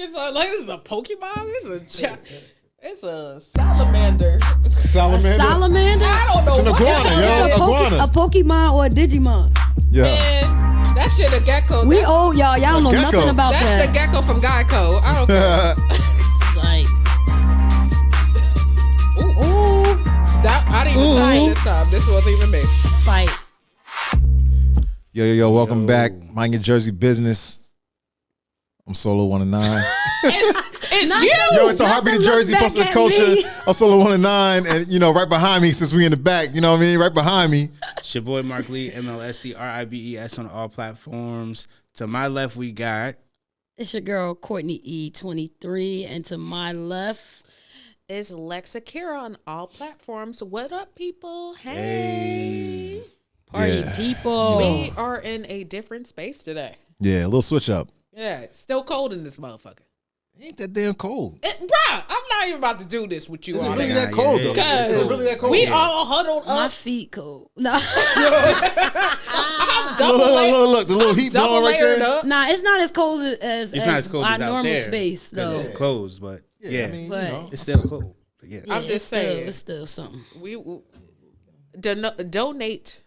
It's like this is a Pokemon. It's a salamander. Salamander? A salamander? I don't know. It's an iguana, yo. Iguana. A Pokemon or a Digimon? Yeah. Man, that shit a gecko. We old, y'all. Y'all know gecko. nothing about That's that. the gecko from Geico. I don't care. Like, ooh, That, I didn't even try this time. This wasn't even me. fight. Yo, welcome back. Mind your Jersey business. I'm Solo 109. It's you. Yo, it's a Heartbeat of Jersey, back posted at culture. me. I'm Solo 109, and right behind me, since we in the back, you know what I mean? Right behind me. It's your boy Mark Lee, MLSCRIBES on all platforms. To my left, we got It's your girl, Courtney E23. And to my left, It's Lexa Kira on all platforms. What up, people? Hey. party people. We are in a different space today. Yeah, a little switch up. Yeah, it's still cold in this motherfucker. Ain't that damn cold. Bruh, I'm not even about to do this with you Is it all really day. that cold, though? Because It's really that cold? we all huddled My up. feet cold. No. I'm double layered. Look, the little heat double blowing right layered there. up. Nah, it's not as cold as it's not as cold our as out normal there space, 'cause though. it's closed, but yeah, I mean, But- it's still cold. But yeah. I'm just it's still- saying. it's still something. We donate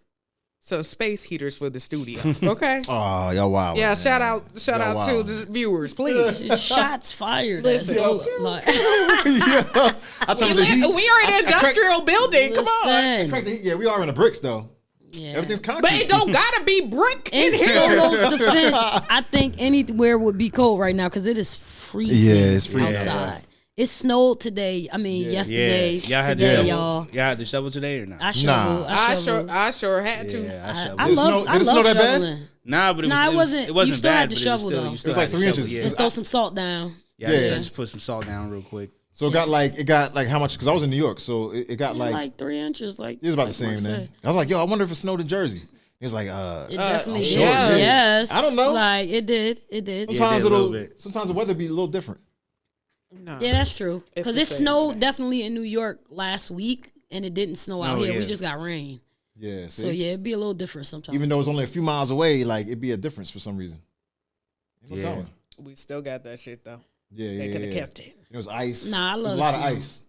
some space heaters for the studio. Okay. Oh, y'all wild. Yeah, man. shout out Y'all to wild. the viewers, please. It's shots fired. Listen. Like, Yeah. I told you the heat. We are in an industrial building. Come on. listen. Crack the heat. Yeah, we are in the bricks, though. Yeah. Everything's concrete. But it don't gotta be brick In in here. Solo's defense, I think anywhere would be cold right now because it is freezing, Yeah, it's freezing. outside. It snowed today. I mean, yesterday. Y'all had today, to shovel. y'all. Y'all had to shovel today or not? I shoveled. I sure had to. Yeah, I shoveled. I Did it love. snow- I did it snow love that bad? shoveling. Nah, but it Nah, wasn't. It wasn't you still bad, had to but shovel, it though. was still. It was like had to 3 shovel, inches. Yeah, Just throw some salt down. yeah, Yeah. just put some salt down real quick. So it got like how much? Because I was in New York, so it got Like 3 inches. Like it was about like the same Mark then. said. I was like, yo, I wonder if it snowed in Jersey. He was like, It definitely sure did. it did. Yes. I don't know. Like it did. It did. Yeah, sometimes it did a it'll little bit. sometimes the weather be a little different. No. Yeah, that's true. It's Because the it same snowed today. definitely in New York last week, and it didn't snow out Oh, here. We yeah. just got rain. Yeah. See? So yeah, it'd be a little different sometimes. Even though it's only a few miles away, like it'd be a difference for some reason. Ain't no Yeah. telling. We still got that shit though. Yeah, They yeah, could have yeah. kept it. It was ice. Nah, I There's love a lot the of snow. ice.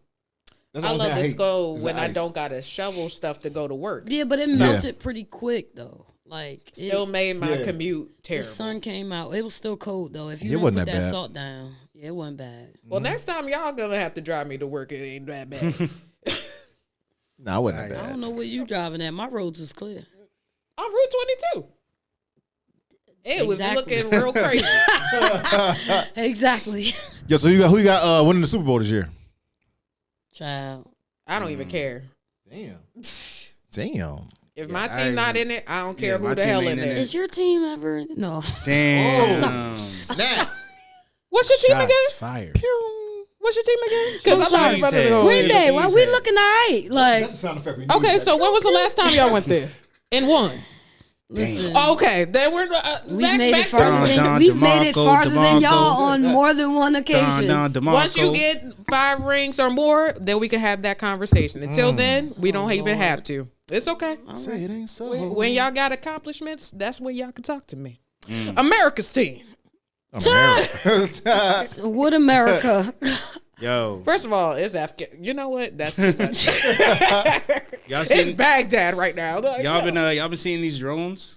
That's the I only love thing to hate go is when the I ice. don't gotta shovel stuff to go to work. Yeah, but it melted pretty quick though. Like Still made my Yeah. commute the terrible. sun came out. It was still cold though. If you It didn't wasn't put that that bad. salt down, yeah, it wasn't bad. Well, next time y'all gonna have to drive me to work. It ain't that bad. Nah, it wasn't that I bad. don't know where you driving at. My roads was clear. On Route 22. It was Exactly. looking real crazy. Exactly. Yo, so who you got winning the Super Bowl this year? Child. I don't even care. Damn. If Damn. my team not in it, I don't care Yeah, who my the team hell ain't in in there. it. Is your team ever no? Damn. Snap. What's your team again? Shots fired. What's your team again? Because I'm sorry. not about to go. Green Bay, why we Cheese looking alright? Like That's a sound effect. we need. Okay, so when was the last time y'all went there? And won. listen. Okay, then we're We've made it to farther Don, than Don, we've made it DeMarco, farther than y'all DeMarco. on more than one occasion. once you get 5 rings or more, then we can have that conversation. Until then, we don't even have to. It's okay. Say it ain't so. When y'all got accomplishments, that's when y'all can talk to me. America's team. America. What America? Yo, First of all, it's Afghan. You know what? That's too much. y'all It's seen? Baghdad right now. Look, Y'all been seeing these drones?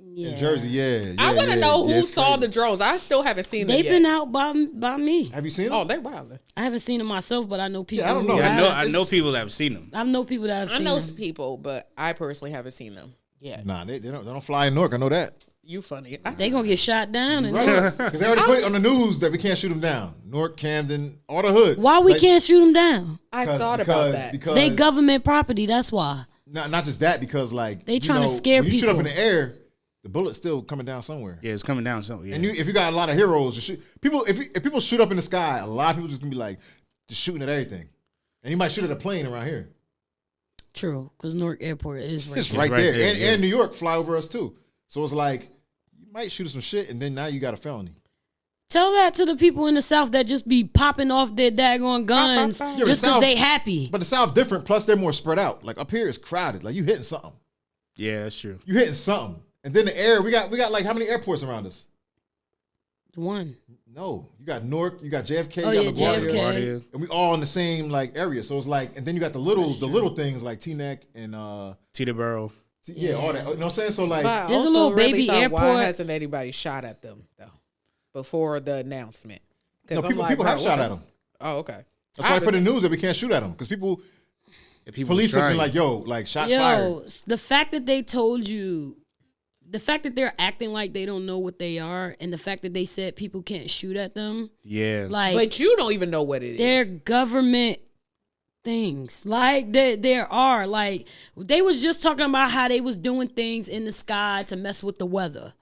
Yeah. In Jersey, yeah. I want to know who it's saw crazy. the drones. I still haven't seen them They've yet. been out by me. Have you seen them? Oh, they wild. I haven't seen them myself, but I know people. I don't who know. Yeah, have. I know people that have seen them. I know people that have I seen know them. people, but I personally haven't seen them yet. Nah, they don't fly in Newark. I know that. You funny. They gonna get shot down. And Right. Because they already put it on the news that we can't shoot them down. Newark, Camden, all the hood. why we Like, can't shoot them down? I thought about that. Because They government property. That's why. not just that, because like They you trying to know, scare when you shoot up in people. the air, the bullet's still coming down somewhere. Yeah, it's coming down. So yeah. And if you got a lot of heroes, you shoot, people if people shoot up in the sky, a lot of people just gonna be like just shooting at everything. And you might shoot at a plane around here. True, because Newark Airport is right It's there. right right there. there, And, yeah. and New York fly over us too. So it's like you might shoot at some shit and then now you got a felony. Tell that to the people in the South that just be popping off their daggone guns Yeah, but just the because South- they happy. But the South different, plus they're more spread out. Like up here it's crowded. Like you hitting something. yeah, that's true. You hitting something. And then the air, we got like how many airports around us? One. No, you got Newark, you got JFK, Oh, you got yeah, LaGuardia, JFK. and we all in the same like area. So it's like, and then you got the little things like Teaneck and Teterboro. yeah, all that. You know what I'm saying? So like, But I There's a also little really baby thought, airport. Why hasn't anybody shot at them though before the announcement? no, people have shot at them. Oh, okay. That's why I put in the news that we can't shoot at them because people. Police have been like, yo, like shots fired. The fact that they told you, the fact that they're acting like they don't know what they are, and the fact that they said people can't shoot at them. Yeah. Like, But you don't even know what it they're is. government things. Like, there are. Like, they was just talking about how they was doing things in the sky to mess with the weather.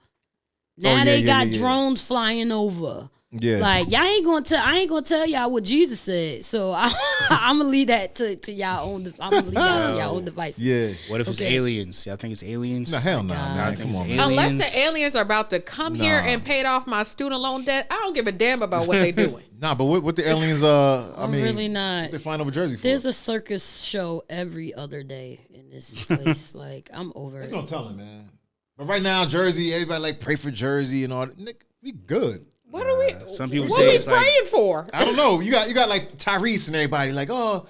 Now they got drones flying over. Yeah. Like, I ain't gonna tell y'all what Jesus said. So I'm gonna leave that to y'all own. I'm gonna leave that to y'all own device. Yeah. What if it's aliens? Y'all think it's aliens? No, hell no, man. Come on, man. Unless the aliens are about to come here and paid off my student loan debt, I don't give a damn about what they doing. Nah, but what the aliens? I'm really not. What they flying over Jersey for? There's a circus show every other day in this place. Like, I'm over There's it. no telling, man. But right now, Jersey, everybody like pray for Jersey and all that. Nick, we good. What are we? Some people what say are we it's like- praying for? I don't know. You got like Tyrese and everybody like, oh,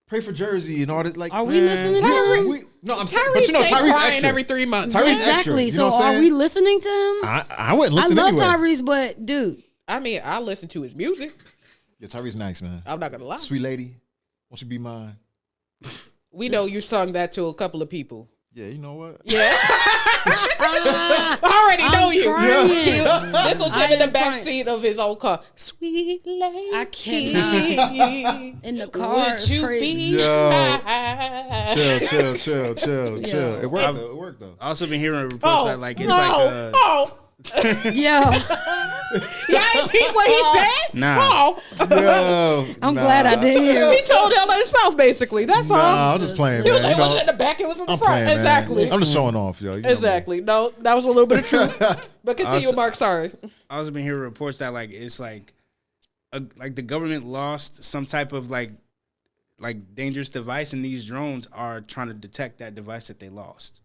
pray for Jersey and all that. Like, Are we listening to him? no, I'm Tyrese but you know, stay Tyrese crying extra. every 3 months. Tyrese extra, Exactly. you So know what I'm are saying? we listening to him? I wouldn't I listen love anyway. Tyrese, but dude, I mean, I listen to his music. Yeah, Tyrese nice, man. I'm not gonna lie. Sweet lady, won't you be mine? We know you sung that to a couple of people. Yeah, you know what? Yeah. I already know you. crying. This was I him in the am back crying. seat of his old car. Sweet lady. I cannot. In the car, Would it's you crazy. be Yo. mine? Chill. It worked Yo. though. It worked though. I also been hearing reports Oh, that like it's no. like Oh. Yo, Y'all ain't peep what he said? Nah. Oh. Yo, I'm glad I did hear. He told him himself, basically. That's all. Nah, I'm just playing, He was man. like, You it wasn't know, in the back, it was in the I'm front. playing, man. Exactly. I'm just showing off, yo. You know me. Exactly. No, that was a little bit of truth. But continue, Also- Mark. Sorry. I also been hearing reports that like it's like the government lost some type of like dangerous device, and these drones are trying to detect that device that they lost.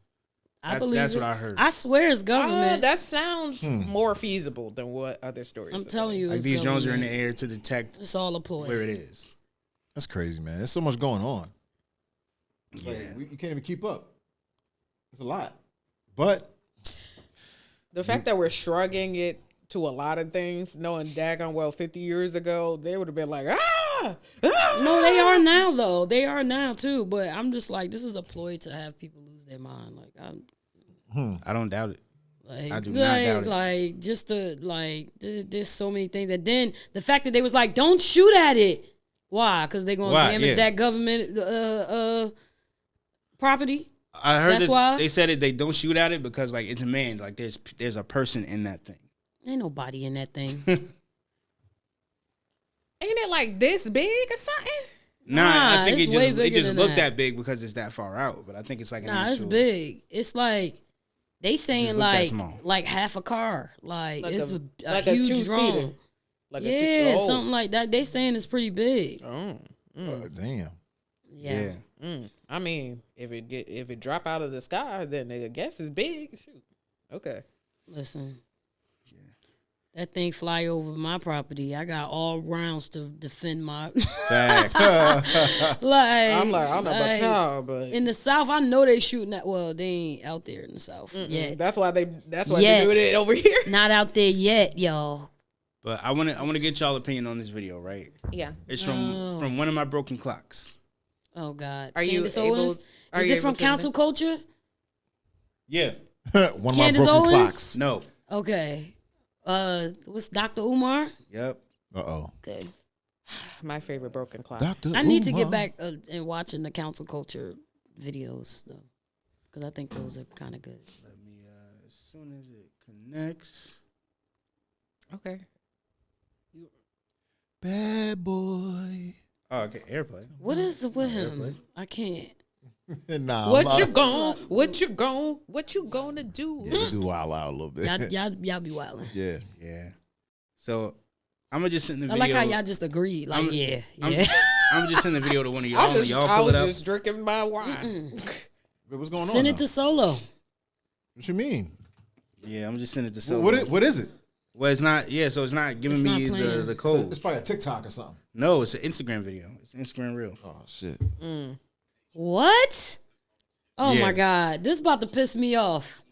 I believe that's it. what I heard. I swear it's government. That sounds more feasible than what other stories. I'm have telling been. you, Like it's these drones are in the government. air to detect It's all a ploy. where it is. That's crazy, man. There's so much going on. It's Yeah. like, you can't even keep up. It's a lot. But The fact that we're shrugging it to a lot of things, knowing daggone well 50 years ago, they would have been like, ah! No, they are now though. They are now too. But I'm just like, this is a ploy to have people lose their mind. Like I don't doubt it. Like, I do not doubt it. Like, just to like, there's so many things. And then the fact that they was like, don't shoot at it. Why? Because they're gonna Why? damage Yeah. that government property. I heard That's this. why? They said they don't shoot at it because like it's a man. Like there's a person in that thing. Ain't nobody in that thing. Ain't it like this big or something? Nah, I think it's it way just bigger than looked that. that big because it's that far out. But I think it's like an Nah, it's actual. big. It's like they saying look that like small. half a car. Like it's a like huge two-seater. drone. Like Yeah, something like that. They saying it's pretty big. Oh. damn. Yeah. I mean, if it drop out of the sky, then I guess it's big. Shoot. Okay. Listen. That thing fly over my property. I got all rounds to defend my Fact. like. I'm like, I don't know about like, y'all, but in the South, I know they shooting at. Well, they ain't out there in the South yet. that's why they Yet. doing it over here. Not out there yet, y'all. But I want to get y'all opinion on this video, right? Yeah. It's from one of my broken clocks. Oh God. Are you Candace able- Owens? are Is you it from able to- Council Culture? Yeah. One of my Candace broken Owens? clocks. No. Okay. What's Dr. Umar? Yep. Uh-oh. Okay. My favorite broken clock. Dr. I need to get Umar. back and watching the Council Culture videos though, because I think those are kind of good. Let me as soon as it connects. Okay. Bad boy. Oh, okay. Airplay. What is it with him? I can't. Nah. What you gonna do? Yeah, we do wild out a little bit. Y'all be wilding. Yeah. Yeah. So I'm gonna just send the I video. like how y'all just agreed. Like, I'm just sending the video to one of y'all. I and y'all was pull it up. just drinking my wine. But what's going Send on? it to Solo. What you mean? Yeah, I'm just sending it to Solo. What is it? Well, it's not. Yeah, so it's not giving It's not me playing. the code. It's probably a TikTok or something. No, it's an Instagram video. It's an Instagram reel. Oh shit. What? Oh Yeah. my God, this about to piss me off.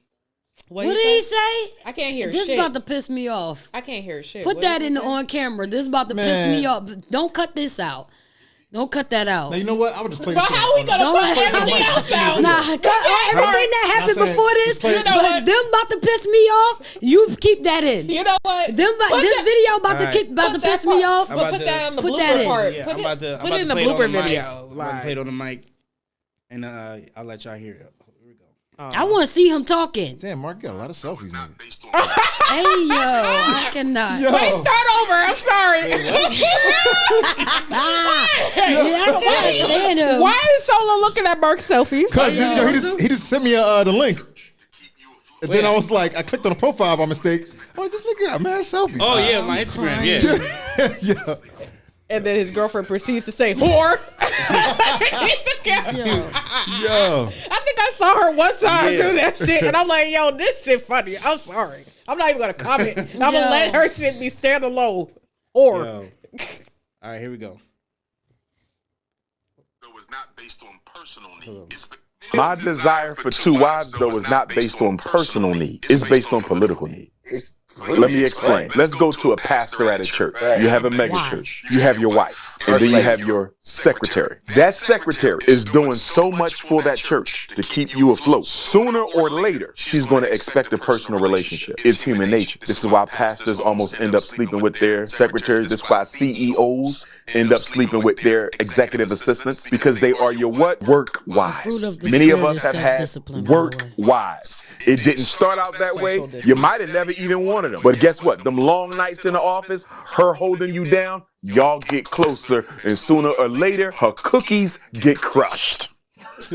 What What he did he say? say? I can't hear This shit. about to piss me off. I can't hear shit. Put What that did he in the say? on camera. This about to piss Man. me off. Don't cut this out. Don't cut that out. Now you know what? I would just play. But this how we shit gonna on- Don't cut let- everything else out? Nah, cut everything that happened saying, before this. just play- You know But what? them about to piss me off. You keep that in. You know what? Them Put this that- video about Alright. to Put that piss me part- off. I'm But about put to- that in the put that blooper in. part. Yeah, Put I'm it, about to put it in the play it on blooper mic. video. I'm about to play it on the mic, and I'll let y'all hear it. Here we go. I want to see him talking. Damn, Mark, you got a lot of selfies, nigga. Hey yo, I cannot. Yo. Wait, start over. I'm sorry. Yeah, I can't stand him. Why is Solo looking at Mark's selfies? Cause he just sent me the link. And then I was like, I clicked on the profile by mistake. I'm like, this nigga got mad selfies. Oh yeah, my Instagram. Yeah. yeah. And then his girlfriend proceeds to say, whore. Yo. Yo. I think I saw her one time Yeah. do that shit. And I'm like, yo, this shit funny. I'm sorry. I'm not even going to comment. I'm going to let her shit be stand alone. Or, Yo. All right, here we go. Was not based on personal need. My desire for two wives, though, is not based on personal need. It's based on political need. Let me explain. Let's go to a pastor at a church. You have a mega church. You have your wife. And then you have your secretary. That secretary is doing so much for that church to keep you afloat. Sooner or later, she's going to expect a personal relationship. It's human nature. This is why pastors almost end up sleeping with their secretaries. This is why CEOs end up sleeping with their executive assistants, because they are your what? Work fruit wives. of the Many of spirit us is have had self-discipline, by the work way. wives. It didn't start out that way. You might have never even wanted them. But guess what? Them long nights in the office, her holding you down, y'all get closer, and sooner or later, her cookies get crushed. that's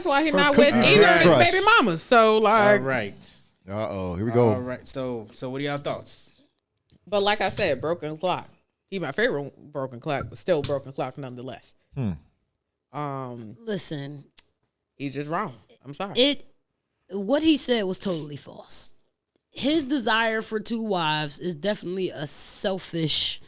why he's not with cookies either get of his crushed. baby mamas. So, All like, right. Uh-oh, here we go. All right. So what are y'all thoughts? but like I said, broken clock. He my favorite broken clock, but still broken clock nonetheless. Listen, He's just wrong. I'm sorry. what he said was totally false. His desire for two wives is definitely a selfish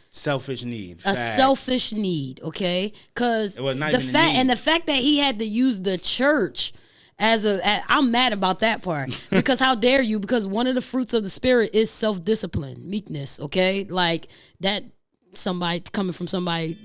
need. a Facts. selfish need, okay? Because It was not the even a fact need. and the fact that he had to use the church I'm mad about that part. Because how dare you? Because one of the fruits of the spirit is self-discipline, meekness, okay? Like that coming from somebody,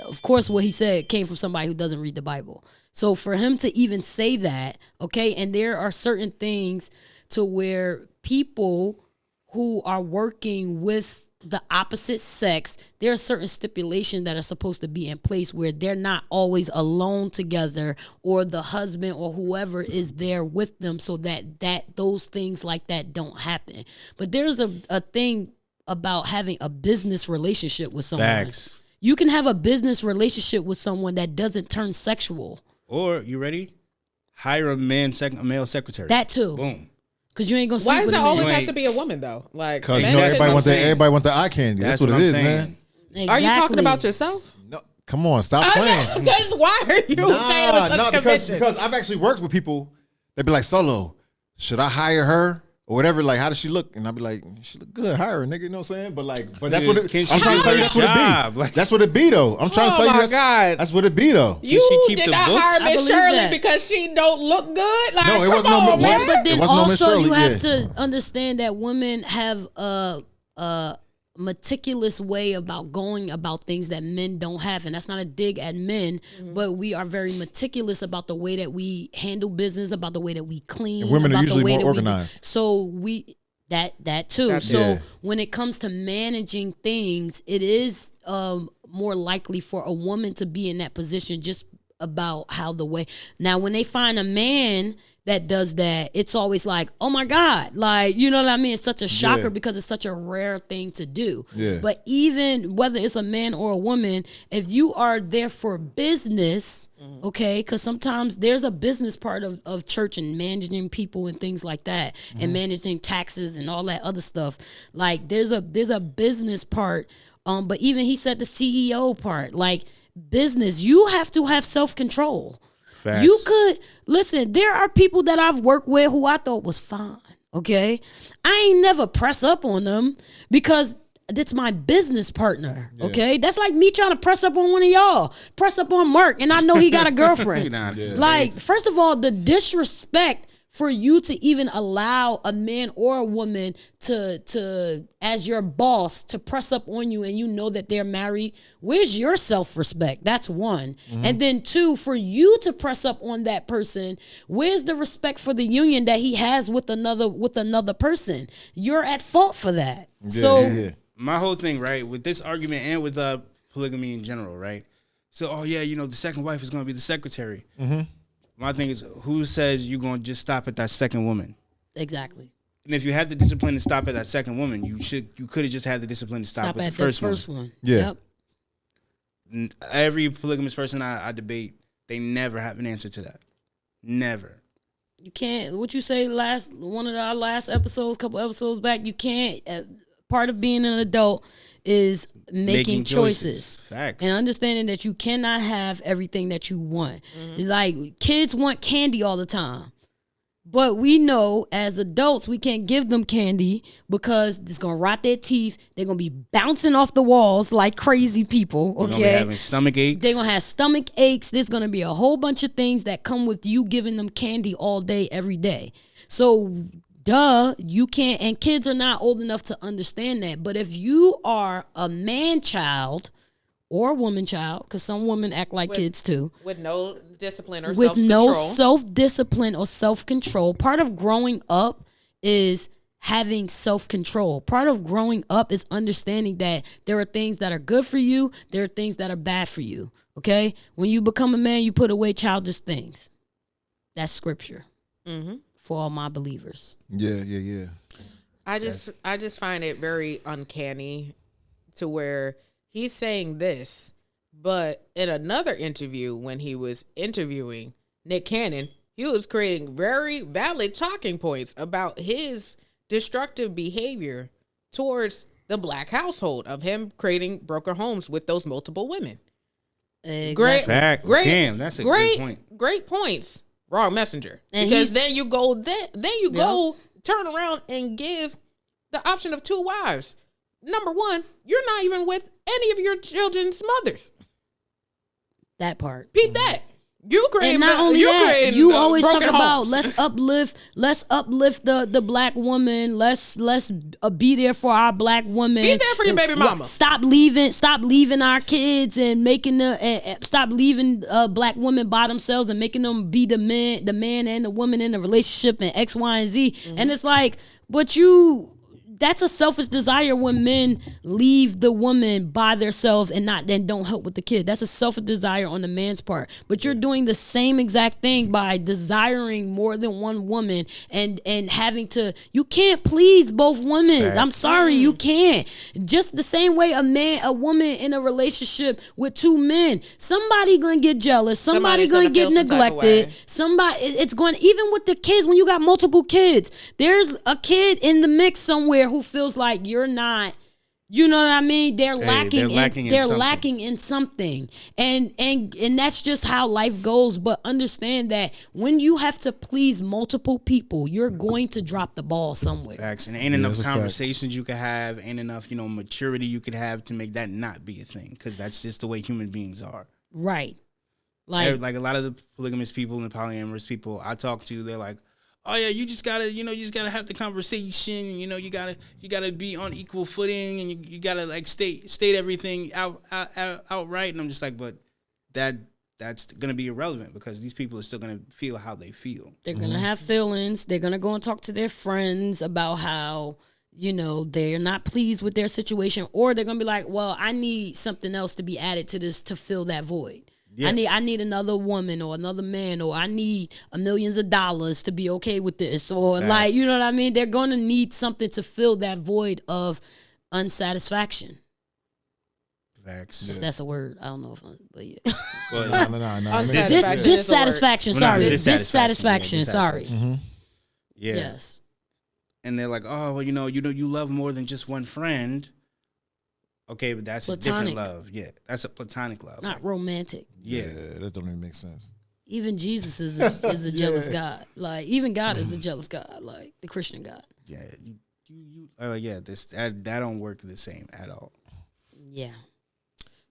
of course what he said came from somebody who doesn't read the Bible. So for him to even say that, okay, and there are certain things to where people who are working with the opposite sex, there are certain stipulations that are supposed to be in place where they're not always alone together, or the husband or whoever is there with them, so that those things like that don't happen. But there's a thing about having a business relationship with someone. Facts. You can have a business relationship with someone that doesn't turn sexual. Or you ready? Hire a male secretary. That too. Boom. Because you ain't gonna sleep Why does with it a man. always You have ain't- to be a woman though? Like, Because men you know just- what I'm saying. everybody want the eye candy. That's what it I'm is, saying. man. Are you talking Exactly. about yourself? No, come on, stop playing. Because why are you saying it with such conviction? because I've actually worked with people. They'd be like, Solo, should I hire her or whatever? Like, how does she look? And I'd be like, she look good. Hire her, nigga. You know what I'm saying? But that's Dude, what can I'm she trying to do tell you. her That's what job? it be. Like- That's what it be, though. I'm trying to tell you. my God. That's what it be, though. You she keep did the not books? hire I Miss believe Shirley that. because she don't look good. Like, No, it come wasn't no- on, it man. wasn't- But then wasn't no Miss also Shirley, you have yeah. to understand that women have a meticulous way about going about things that men don't have, and that's not a dig at men, but we are very meticulous about the way that we handle business, about the way that we clean. And women are about the usually way more that we do- organized. So that too. That So Yeah. when it comes to managing things, it is more likely for a woman to be in that position, just about how the way. Now, when they find a man that does that, it's always like, oh my God, like, you know what I mean? It's such a shocker Yeah. because it's such a rare thing to do. Yeah. But even whether it's a man or a woman, if you are there for business, okay, because sometimes there's a business part of church and managing people and things like that, and managing taxes and all that other stuff. Like there's a business part. But even he said the CEO part, like business, you have to have self-control. Facts. You could listen. There are people that I've worked with who I thought was fine. Okay, I ain't never press up on them because that's my business partner. Okay, that's like me trying to press up on one of y'all, press up on Mark, and I know he got a girlfriend. Like, first of all, the disrespect for you to even allow a man or a woman to as your boss to press up on you, and you know that they're married. Where's your self-respect? That's one. And then two, for you to press up on that person, where's the respect for the union that he has with another person? You're at fault for that. My whole thing, right, with this argument and with polygamy in general, right? So, the second wife is going to be the secretary. My thing is, who says you're going to just stop at that second woman? Exactly. And if you had the discipline to stop at that second woman, you could have just had the discipline to stop at the first one. Yeah. Yep. Every polygamous person I debate, they never have an answer to that. Never. You can't. What you say one of our last episodes, couple episodes back. You can't. Part of being an adult is making choices. Facts. And understanding that you cannot have everything that you want. Like, kids want candy all the time. But we know as adults, we can't give them candy because it's going to rot their teeth. They're going to be bouncing off the walls like crazy people. Okay? They're going to be having stomach aches. They're going to have stomach aches. There's going to be a whole bunch of things that come with you giving them candy all day, every day. So, you can't, and kids are not old enough to understand that. But if you are a man child or a woman child, because some women act like kids too, with no discipline or with self-control. no self-discipline or self-control, part of growing up is having self-control. Part of growing up is understanding that there are things that are good for you, there are things that are bad for you. Okay, when you become a man, you put away childish things. That's scripture. For all my believers. Yeah. I just find it very uncanny to where he's saying this, but in another interview when he was interviewing Nick Cannon, he was creating very valid talking points about his destructive behavior towards the black household of him creating broken homes with those multiple women. Exactly. Damn, that's a good point. Great points. Wrong messenger. And because then you go turn around and give the option of 2 wives. Number one, you're not even with any of your children's mothers. That part. Peep that. You created, and not only that, you always talk about let's uplift the black woman. Let's be there for our black women. Be there for your baby mama. Stop leaving our kids and making stop leaving black women by themselves and making them be the man and the woman in the relationship and X, Y, and Z. And it's like, but that's a selfish desire when men leave the woman by themselves and don't help with the kid. That's a selfish desire on the man's part. But you're doing the same exact thing by desiring more than one woman and having to. You can't please both women. Facts. I'm sorry, you can't. Just the same way a woman in a relationship with 2 men, somebody gonna get jealous. Somebody gonna get neglected. It's going, even with the kids, when you got multiple kids, there's a kid in the mix somewhere who feels like you're not, you know what I mean? They're lacking in something. And that's just how life goes. But understand that when you have to please multiple people, you're going to drop the ball somewhere. Facts. And ain't enough conversations you could have, ain't enough, maturity you could have to make that not be a thing. Because that's just the way human beings are. Right. Like a lot of the polygamous people and polyamorous people I talk to, they're like, oh yeah, you just gotta have the conversation. You gotta be on equal footing, and you gotta like state everything outright. And I'm just like, but that's gonna be irrelevant because these people are still gonna feel how they feel. They're gonna have feelings. They're gonna go and talk to their friends about how they're not pleased with their situation, or they're gonna be like, well, I need something else to be added to this to fill that void. Yeah. I need another woman or another man, or I need millions of dollars to be okay with this, or Facts. You know what I mean? They're going to need something to fill that void of unsatisfaction. Facts. If that's a word, I don't know but yeah. Well, no. Dissatisfaction. Sorry, dissatisfaction. Yeah, sorry. Mm-hmm. Yeah. Yes. And they're like, oh, well, you love more than just one friend. Okay, but that's platonic. A different love. Yeah, that's a platonic love. Not romantic. Yeah, that don't even make sense. Even Jesus is a jealous God. Like even God is a jealous God. Like the Christian God. Yeah, that don't work the same at all. Yeah.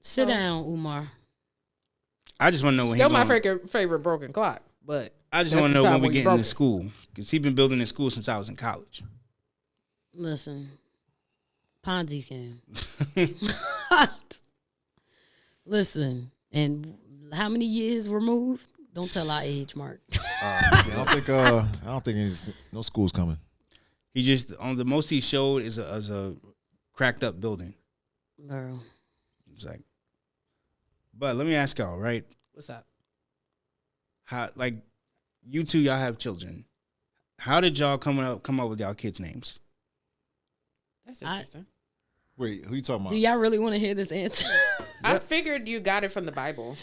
Sit down, Umar. I just want to know when Still my favorite broken clock, but I just want to know when we get into school because he's been building this school since I was in college. Listen, Ponzi scam. Listen, and how many years removed? Don't tell our age, Mark. I don't think no school's coming. He just on the most he showed is a cracked up building. Bro. It's like, but let me ask y'all, right? What's up? How like you two y'all have children? How did y'all come up with y'all kids' names? That's interesting. Wait, who you talking about? Do y'all really want to hear this answer? I figured you got it from the Bible.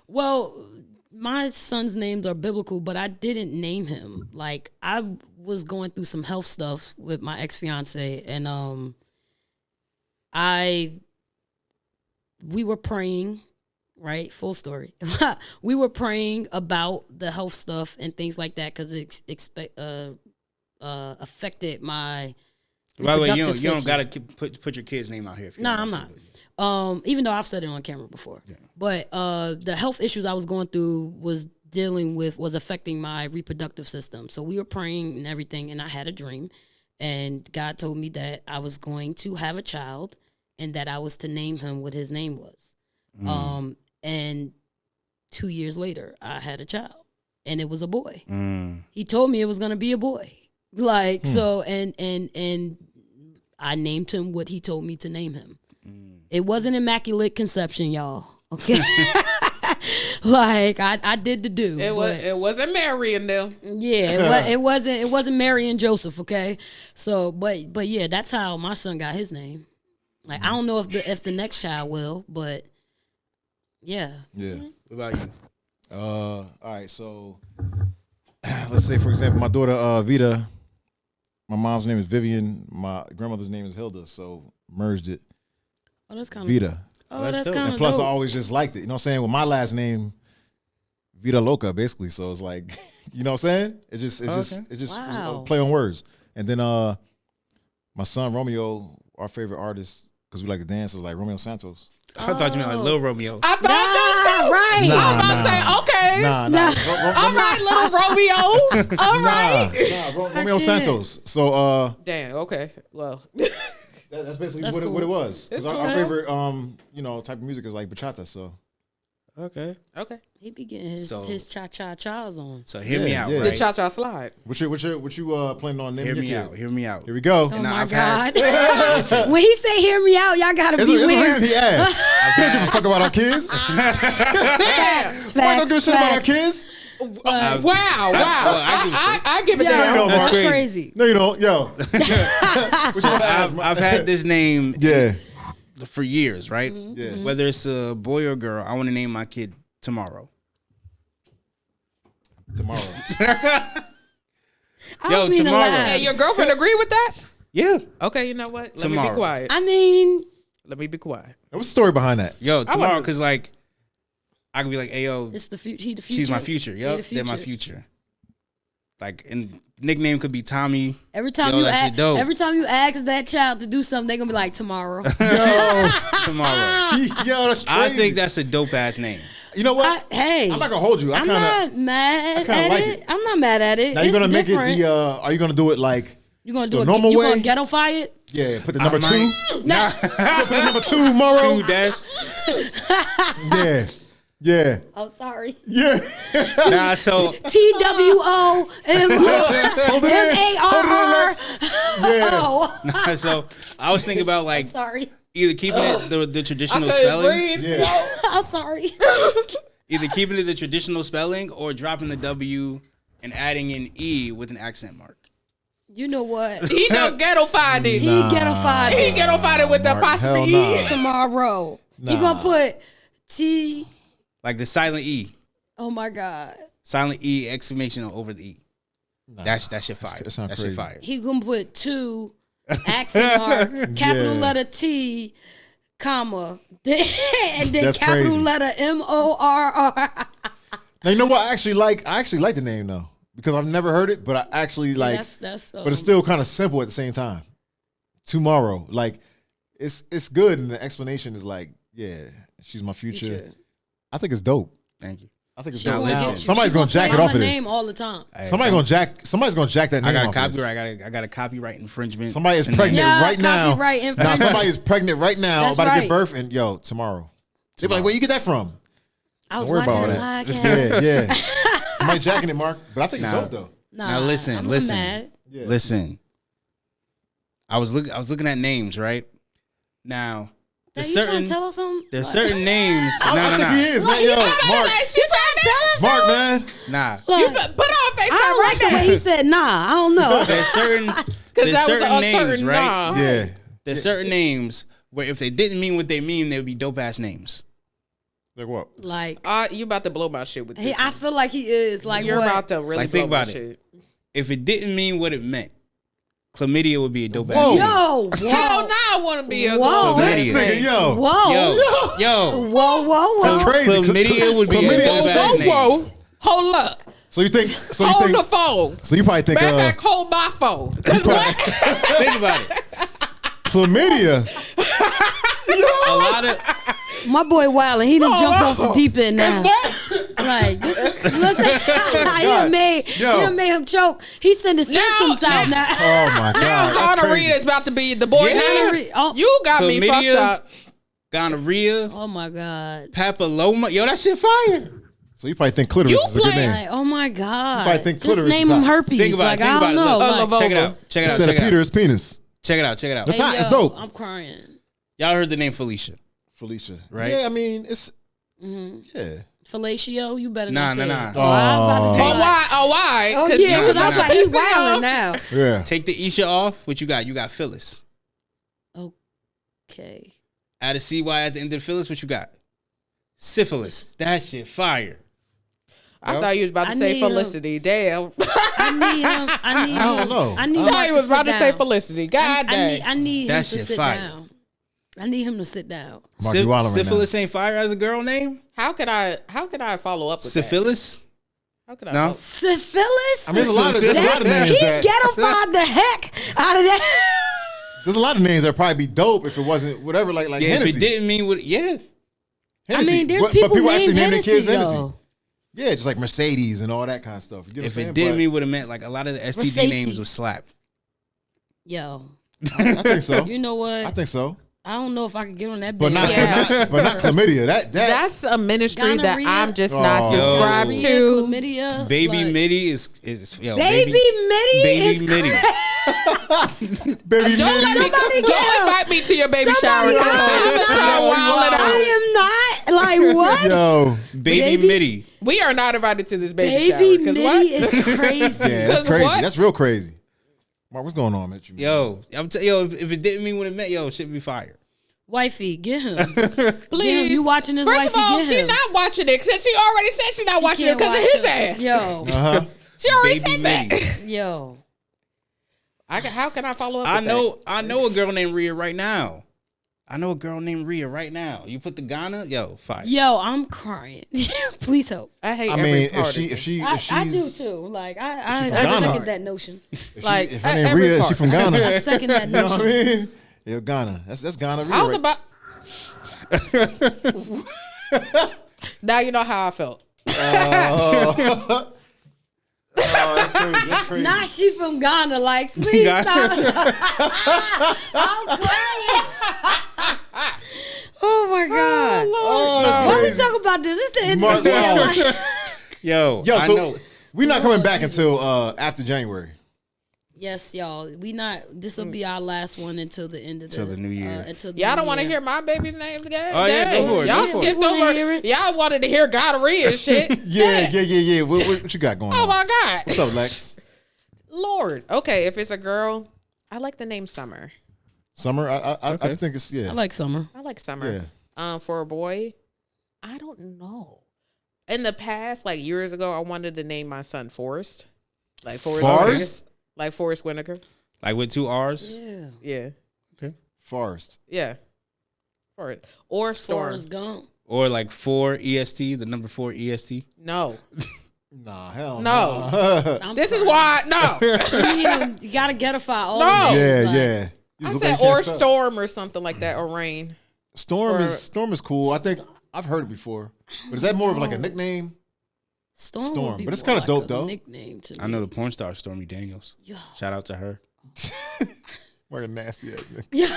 Well, my son's names are biblical, but I didn't name him. Like I was going through some health stuff with my ex-fiance, and we were praying, right? Full story. We were praying about the health stuff and things like that because it affected my. By the way, you don't gotta put your kid's name out here. No, I'm not. Even though I've said it on camera before, but the health issues I was going through was affecting my reproductive system. So we were praying and everything, and I had a dream, and God told me that I was going to have a child, and that I was to name him what his name was. And 2 years later, I had a child, and it was a boy. He told me it was going to be a boy, like so, and I named him what he told me to name him. It wasn't immaculate conception, y'all. Okay, like I did the do. It wasn't Mary and them. Yeah, it wasn't Mary and Joseph. Okay, so but yeah, that's how my son got his name. Like I don't know if the next child will, but yeah. Yeah. What about you? All right, so let's say for example, my daughter Vita. My mom's name is Vivian. My grandmother's name is Hilda. So merged it. Oh, that's kind of Vita. Oh, that's dope. kind of And plus, dope. I always just liked it. You know what I'm saying? With my last name, Vita Loca, basically. So it's like, you know what I'm saying? It just Wow. was a play on words. And then my son Romeo, our favorite artist, because we like to dance, is like Romeo Santos. I thought you meant like Lil Romeo. I thought so too. Right. I'm about to say, okay. All right, little Romeo. All right. Romeo Santos. So Damn, okay. Well, that's basically That's what, cool. what it was. It's Because our cool. favorite type of music is like bachata. So Okay. okay. He be getting his cha-cha-chas on. So hear me Yeah, out, yeah. The right? cha-cha slide. what you planning on naming Hear your me kid? out. Hear me out. Here we go. Oh And my I've God. had- When he say hear me out, y'all gotta It's be a reason weird. he asked. We don't give a fuck about our kids. Facts, Why don't give a shit about our facts. kids? Wow. I I give it No, you down. don't, That's Mark. crazy. No, you don't. Yo. What you wanna ask, Mark? I've had this name Yeah. for years, right? Yeah. Whether it's a boy or girl, I want to name my kid Tomorrow. Tomorrow. I Yo, don't mean to tomorrow. laugh. Hey, your girlfriend agree with that? Yeah. Okay, you know what? Let me Tomorrow. be quiet. I mean, Let me be quiet. What's the story behind that? Yo, Tomorrow, wonder- because like, I could be like, hey, yo, it's the future. He the future. she's my future. He Yup, the they're my future. Like, and nickname could be Tommy. Every time Yo, you that shit dope. every time you ask that child to do something, they gonna be like tomorrow. Tomorrow. Yo, that's crazy. I think that's a dope ass name. You know what? Hey, I'm not gonna hold you. I'm not mad kinda at like it. it. I'm not mad at it. Now you're It's gonna make different. it the. Are you gonna do it like? You gonna do the it? normal You way? gonna ghetto-fy it? Yeah, put the number might. two. No. Put the number two tomorrow. 2 dash. Yeah, yeah, I'm sorry. yeah. Nah, so TWOMARR. Hold it in. Yeah. nah, so I was thinking about like Sorry. either keeping it the traditional I couldn't spelling, breathe. Yeah. I'm sorry. either keeping it the traditional spelling or dropping the W and adding an E with an accent mark. You know what? He done ghetto-fied it. He ghetto-fied He it ghetto-fied it with the Mark, apostrophe hell E. nah. tomorrow. He Nah. gonna put T. Like the silent E. Oh my God. Silent E, exclamation over the E. That shit fire. that sound That shit crazy. fire. He gonna put two accent mark, capital Yeah. letter T, comma, and then That's capital crazy. letter MORR. Now you know what? I actually like the name though because I've never heard it, but I actually like. But it's still kind of simple at the same time. Tomorrow, like it's good, and the explanation is like, yeah, she's my future. I think it's dope. Thank you. I think it's dope. Somebody's gonna jack it off of this. Name all the time. Somebody's gonna jack that name. I got a off copyright. I got a copyright infringement. Somebody is pregnant right now. Now somebody is pregnant right now, That's about to give birth, and tomorrow. They be like, where you get that from? I was watching the podcast. Yeah. Somebody jacking it, Mark. But I think it's dope though. Now listen. Listen. I was looking at names, right? Now, there's certain tell us something? There's certain names. I think he is, man. Yo, Mark. You trying to tell us Mark, man. Nah. You put on FaceTime I don't like the way he said nah. I don't know. There's certain because that was a names, certain right? nah. Yeah. There's certain names where if they didn't mean what they mean, they would be dope ass names. Like what? Like you about to blow my shit with this. I feel like he is. Like you're what? about to really Like, blow think my about it. shit. If it didn't mean what it meant, chlamydia would be a dope ass Whoa. name. Yo, Hell no, I want to be a Whoa. This Chlamydia. nigga, yo. Whoa. Yo. Whoa. That's crazy. Chlamydia would be a dope ass name. Whoa. Hold up. So you think? Hold the phone. So you probably think? Back hold my phone. Think about it. Chlamydia. A lot of My boy Wilder, he done jumped off the deep end now. Like this is he done made him choke. He's sending symptoms out now. Oh my god. Gonorrhea is about to be the boy. Yeah. You got me fucked up. Gonorrhea. Oh my god. Papilloma. Yo, that shit fire. So you probably think clitoris is a good name. Like, oh my god. You probably think just clitoris name is him hot. herpes. Think about it. I don't know. Look, Like, check it out. Instead of Peter, it's penis. Check it out. That's hot. It's dope. I'm crying. Y'all heard the name Felicia. Right? Yeah, I mean, it's yeah. Fellatio, you better Nah. not say it. Nah. Oh, I was about to tell you, like, why? oh yeah, because I was like, he's wilding wilding now. Yeah. Take the Isha off. What you got? You got Phyllis. Okay. Add a CY at the end of Phyllis. What you got? Syphilis. That shit fire. I thought you was about to say Felicity. Damn. I need him. I don't know. I need I him thought he was about to say Felicity. God damn. I need him That to shit sit fire. down. I need him to sit down. Mark, you wildin' right now. Syphilis ain't fire as a girl name? How could I follow up with Syphilis? How could I? No. Syphilis? I mean, there's a lot of names He that ghettofied the heck out of that. there's a lot of names that probably be dope if it wasn't whatever like Yeah, Hennessy. if it didn't mean what Hennessy. I mean, there's But people actually named name their kids Hennessy, Hennessy. though. Yeah, just like Mercedes and all that kind of stuff. You get what If I'm it saying? didn't But mean what it meant, like a lot of the STD Mercedes. names was slapped. Yo, I think so. you know what? I think so. I don't know if I could get on that But bed. not, but not chlamydia. That's a ministry that Gonorrhea. I'm just not Oh. subscribed Gonorrhea, to. chlamydia, Baby like, Mitty is yo, Baby Mitty Baby is Mitty. baby. Don't let me Somebody don't get him. invite me to your baby shower. Somebody 'Cause get I'm him. gonna start wilding out. I am not. Like what? Yo, Baby Mitty. We are not invited to this baby shower. Baby 'Cause Mitty what? is crazy. yeah, that's 'Cause crazy. what? That's real crazy. Mark, what's going on, man? Yo, if it didn't mean what it meant, yo, shit be fire. Wifey, get him. Please. You watching this? First Wifey, of all, get she's him. not watching it because she already said she's not She watching it can't because of watch his us. ass. Yo, She already Baby said that. Mitty. yo. How can I follow up? I with know a girl named Rhea right now. You put the Ghana, yo, fire. Yo, I'm crying. Please help. I hate. I every mean, part if of it. she's I do too. Like I from Ghana. second that notion. like, if her name every Rhea, part. she from Ghana. I second that You know what I notion. mean? Yeah, Ghana. That's Ghana. I was Rhea, right? about. Now you know how I felt. Oh, that's crazy. That's crazy. Not she from Ghana. Like, please stop. I'm crying. Oh my god. Oh, that's Why we crazy. talk about this? It's the end Mark, of the wow. year. Yo, Yo, I so know. we're not coming back until after January. Yes, y'all. We not. This will be our last one until the end of Till the new year. Until the Y'all new don't want to year. hear my baby's names again? Oh, yeah, go for it, Y'all go for skipped it. Wanna over. hear it? Y'all wanted to hear gonorrhea and shit. Yeah. What you got going Oh on? my god. What's up, Lex? Lord. Okay, if it's a girl, I like the name Summer. Summer? I Okay. think it's I like summer. I like Summer. For a boy, I don't know. In the past, like years ago, I wanted to name my son Forrest. Like Forrest? Forrest? Like Forrest Whitaker. Like with 2 R's? Yeah. Forrest. Yeah. Forrest. Or Storm. Forrest Gump. Or like 4 EST, the number 4 EST. No. Nah, hell no. This is why no. You gotta getify all no. the names. Yeah. I said or storm or something like that, or rain. Storm is cool. I think I've heard it before. But is that more of like a nickname? Storm. But it's kind of dope though. Nickname to me. I know the porn star Stormy Daniels. Yo. Shout out to her. What a nasty ass nigga. Yeah.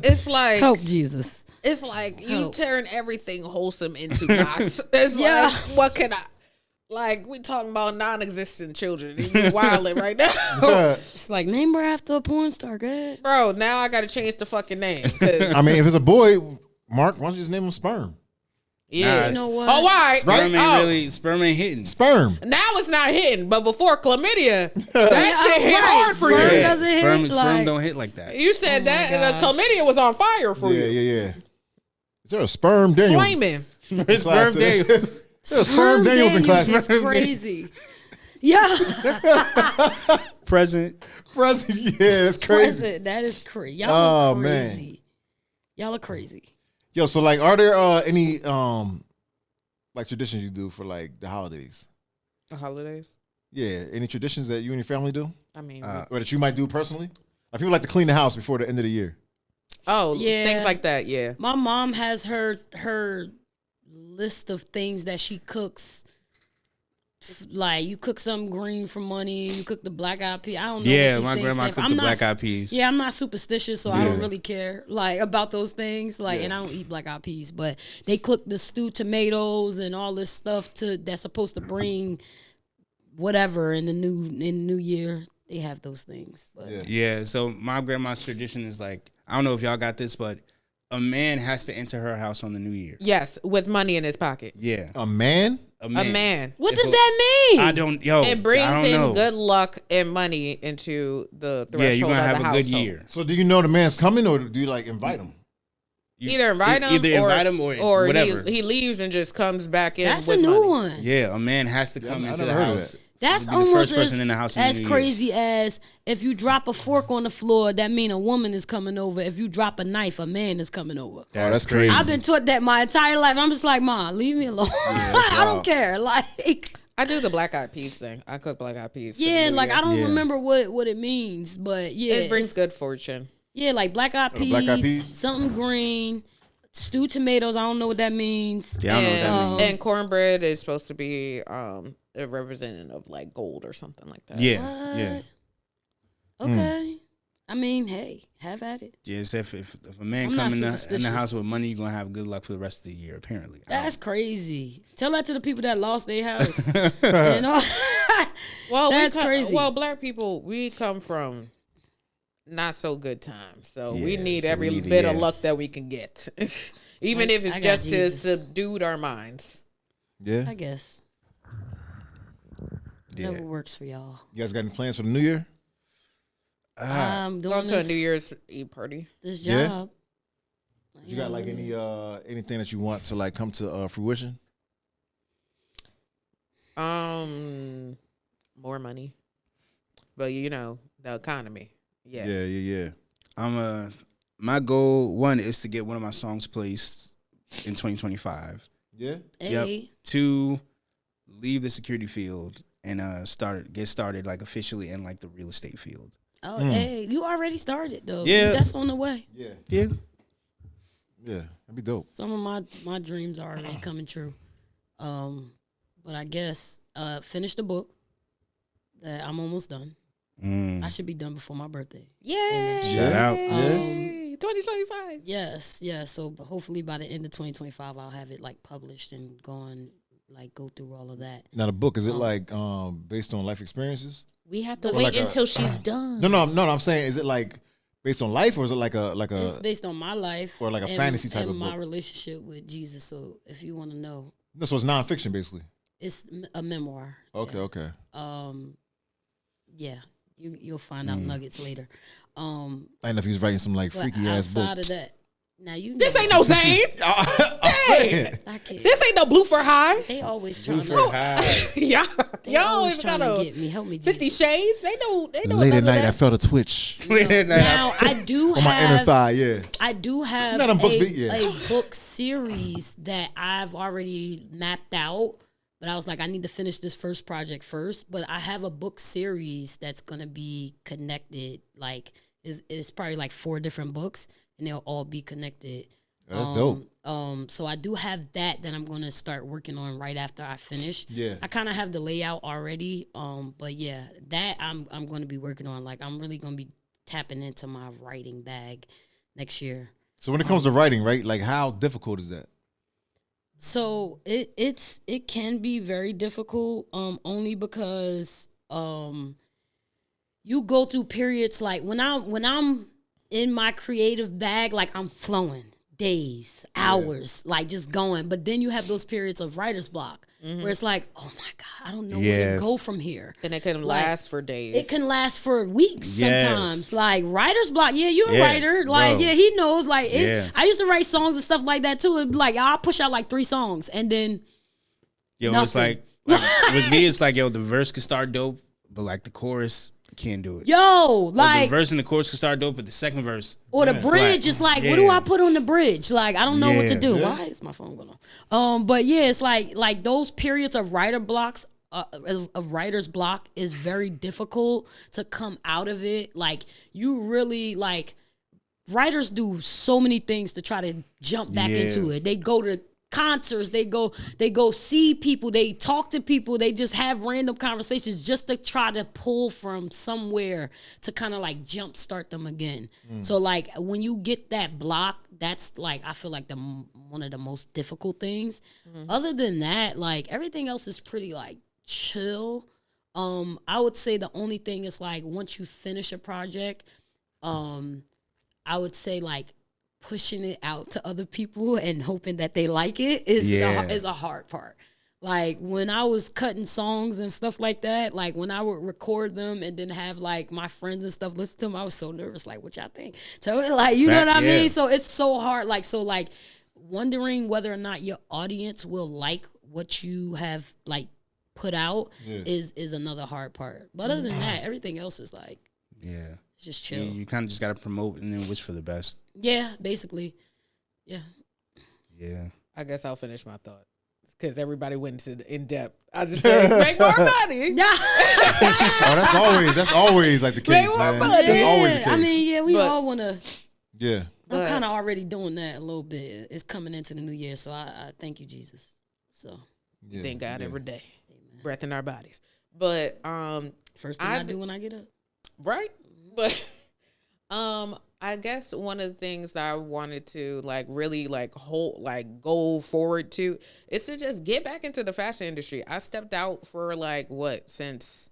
It's like help Jesus. It's like you turn everything wholesome into box. It's like, what can I? Like, we talking about non-existent children. And you wilding right now. It's like, name her after a porn star, good. Bro, now I got to change the fucking name. I mean, if it's a boy, Mark, why don't you just name him Sperm? Yeah. You know what? Oh, why? Sperm ain't hitting. Sperm. Now it's not hitting, but before chlamydia, that shit hit hard for you. Doesn't hit sperm don't hit like that. You said that the chlamydia was on fire for you. Yeah. Is there a Sperm Daniels? Flaming. Sperm Daniels. Sperm Daniels in class. It's crazy. Yeah. Present. Yeah, that's crazy. Present. That is crazy. Y'all are crazy. Man. Y'all are crazy. Yo, so like, are there any like traditions you do for like the holidays? The holidays? Yeah, any traditions that you and your family do? I mean, or that you might do personally? Like people like to clean the house before the end of the year. Oh, yeah, things like that. Yeah, my mom has her list of things that she cooks. Like, you cook something green for money, you cook the black eyed peas. I don't know. Yeah, my grandma cooked the black eyed peas. Yeah, I'm not superstitious, so I don't really care like about those things. Like, and I don't eat black eyed peas, but they cook the stewed tomatoes and all this stuff that's supposed to bring whatever in the new year. They have those things. But yeah. So my grandma's tradition is like, I don't know if y'all got this, but a man has to enter her house on the new year. Yes, with money in his pocket. Yeah, a man. A man. What does that mean? I don't. It brings in good luck and money into the threshold. Yeah, you're gonna have a good year. So do you know the man's coming, or do you like invite him? Either invite him, or whatever. He leaves and just comes back in. That's with a new money. one. Yeah, a man has to come into the house. That's almost as crazy as if you drop a fork on the floor, that mean a woman is coming over. If you drop a knife, a man is coming over. That's crazy. I've been taught that my entire life. I'm just like, Ma, leave me alone. Yeah, I don't care. Like, I do the black eyed peas thing. I cook black eyed peas. Yeah, like I don't remember what it means, but yeah, it brings good fortune. Yeah, like black eyed peas, something green. Stewed tomatoes, I don't know what that means. Yeah, I don't know what that means. And cornbread is supposed to be a representative of like gold or something like that. Yeah, what? yeah. Okay. I mean, hey, have at it. Yes, if a man come in the house with money, you're going to have good luck for the rest of the year, apparently. That's crazy. Tell that to the people that lost their house. You know? Well, that's crazy. Well, black people, we come from not so good times. So we need every bit of luck that we can get. Even if it's just to subdue our minds. Yeah. I guess. Whatever works for y'all. You guys got any plans for the new year? Going to a New Year's Eve party. This job. You got like anything that you want to like come to fruition? More money. But you know, the economy. Yeah. My goal, one, is to get one of my songs placed in 2025. Yeah. Hey. Yep. 2, leave the security field and get started like officially in like the real estate field. Oh, hey, you already started though. Yeah, that's on the way. Yeah. That'd be dope. Some of my dreams are already coming true. But I guess finish the book. That I'm almost done. I should be done before my birthday. Yay! Shout out. 2025. Yes. So hopefully by the end of 2025, I'll have it like published and go through all of that. Now the book, is it like based on life experiences? We have to wait until she's done. No. I'm saying, is it like based on life, or is it like a? It's based on my life, or like a fantasy type of book? My relationship with Jesus. So if you want to know, no, so it's nonfiction basically. It's a memoir. Okay. Yeah, you'll find out nuggets later. I don't know if he was writing some like freaky ass book. Outside of that, Now you. This ain't no Zane. I'm saying. I can't. This ain't no Blue for High. They always trying For to. high. Y'all always trying got to a get me. Help me. 50 Shades. They know. Late at none of night, I that. felt a twitch Now I do on my inner have. thigh. Yeah. I do have Not on books, but yeah. a book series that I've already mapped out. But I was like, I need to finish this first project first. But I have a book series that's gonna be connected. Like, it's probably like 4 different books, and they'll all be connected. That's dope. So I do have that I'm gonna start working on right after I finish. Yeah. I kind of have the layout already. But yeah, that I'm gonna be working on. Like, I'm really gonna be tapping into my writing bag next year. So when it comes to writing, right? Like, how difficult is that? So it can be very difficult. Only because you go through periods like when I'm in my creative bag, like I'm flowing. Days, hours, like just going. But then you have those periods of writer's block where it's like, oh my God, I don't know where to go from here. And it can Like, last for days. It can last for weeks Yes. sometimes. Like writer's block, yeah, you're a Yes, writer. Like, bro. yeah, he knows. Like, Yeah. I used to write songs and stuff like that too. It'd be like, I'll push out like 3 songs and then Yo, nothing. it's like with me, it's like, yo, the verse can start dope, but like the chorus can't do it. yo, Or like, the verse and the chorus can start dope, but the second verse. or the bridge flat. is like, what do Yeah. I put on the bridge? Like, I don't know what to Yeah. do. Yeah. Why is my phone going on? But yeah, it's like those periods of writer blocks, of writer's block is very difficult to come out of it. Like, you really, like, writers do so many things to try to jump back Yeah. into it. They go to concerts, they go see people, they talk to people, they just have random conversations just to try to pull from somewhere to kind of like jumpstart them again. So like when you get that block, that's like, I feel like one of the most difficult things. Other than that, like everything else is pretty like chill. I would say the only thing is like once you finish a project, I would say like pushing it out to other people and hoping that they like it is a hard part. Like when I was cutting songs and stuff like that, like when I would record them and then have like my friends and stuff listen to them, I was so nervous. Like, what y'all think? So like, you know what I mean? So it's so hard. Like, so like wondering whether or not your audience will like what you have like put out is another hard part. But other than that, everything else is like, Yeah. it's just chill. You kind of just got to promote and then wish for the best. Yeah, basically. Yeah. Yeah. I guess I'll finish my thought because everybody went into in depth. I just said make more money. Oh, that's always like the case, more man. money. That's always the case. I mean, yeah, we But- all want to. Yeah. I'm But- kind of already doing that a little bit. It's coming into the new year, so I thank you, Jesus. So Yeah. Thank God yeah. every day, breath in our bodies. But first thing I do when I get up. right, but I guess one of the things that I wanted to like really like go forward to is to just get back into the fashion industry. I stepped out for like what since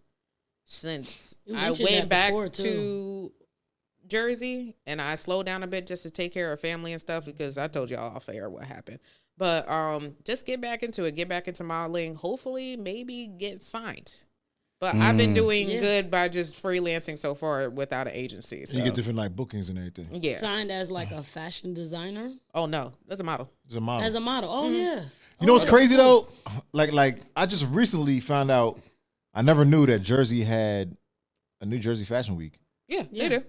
You I mentioned went that back before, to Jersey and I slowed down a bit just to take care of family and stuff because I told y'all off air what happened. But just get back into it, get back into modeling, hopefully maybe get signed. But I've been doing good by just freelancing so far without an agency. So You get different like bookings and everything. yeah. Signed as like a fashion designer, Oh no, that's a model. It's a model. as a model. Oh yeah. You know what's crazy though? Like I just recently found out. I never knew that Jersey had a New Jersey Fashion Week. Yeah, Yeah. they do.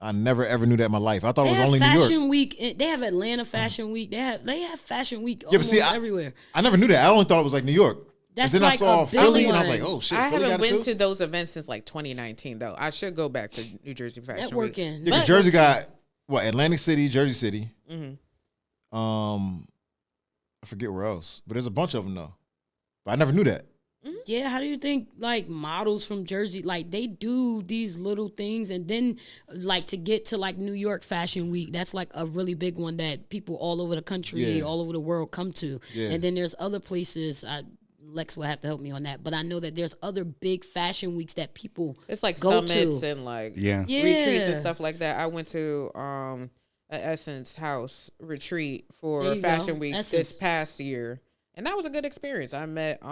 I never ever knew that in my life. I thought it They was have only New Fashion York. Week. They have Atlanta Fashion Week. They have Fashion Week but almost see, everywhere. I never knew that. I only thought it was like New York. That's and then like I saw a big Philly, and I was one. like, "Oh shit!" I Philly haven't got it been too? to those events since like 2019 though. I should go back to New Jersey Fashion Week. Networking. Yeah, 'cause Jersey got what? Atlantic City, Jersey City. Mm-hmm. I forget where else, but there's a bunch of them though. But I never knew that. Yeah, how do you think like models from Jersey, like they do these little things and then like to get to like New York Fashion Week, that's like a really big one that people all over the country, Yeah. all over the world come to. Yeah. And then there's other places, Lex will have to help me on that, but I know that there's other big fashion weeks that people It's like go summits to. and like Yeah. retreats and stuff like that. I went to an Essence House retreat There for you Fashion go. Week Essence. this past year, and that was a good experience. I met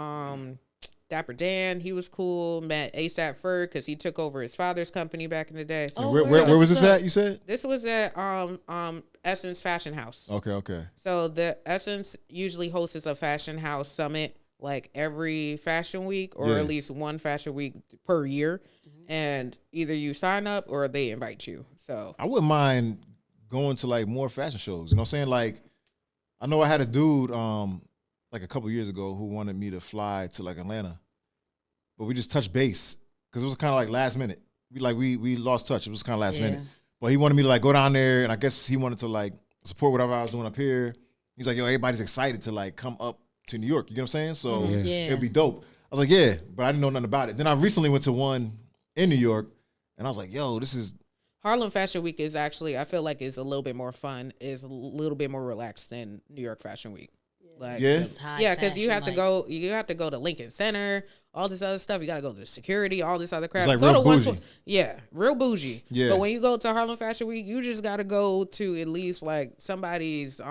Dapper Dan, he was cool. Met ASAP Ferg because he took over his father's company back in the day. Oh, where was this at? You said this was at Essence Fashion House. Okay. So the Essence usually hosts a fashion house summit like every fashion week, or at least one fashion week per year, and either you sign up or they invite you. So I wouldn't mind going to like more fashion shows. You know what I'm saying? Like, I know I had a dude like a couple years ago who wanted me to fly to like Atlanta, but we just touched base because it was kind of like last minute. We lost touch. It was kind of last minute. But he wanted me to like go down there, and I guess he wanted to like support whatever I was doing up here. He's like, yo, everybody's excited to like come up to New York. You know what I'm saying? So it'd be dope. I was like, yeah, but I didn't know nothing about it. Then I recently went to one in New York, and I was like, yo, this is Harlem Fashion Week is actually, I feel like, is a little bit more fun, is a little bit more relaxed than New York Fashion Week. Like, because you have to go to Lincoln Center, all this other stuff. You got to go to security, all this other crap. It's like go real to bougie. Real bougie. Yeah. But when you go to Harlem Fashion Week, you just got to go to at least like somebody's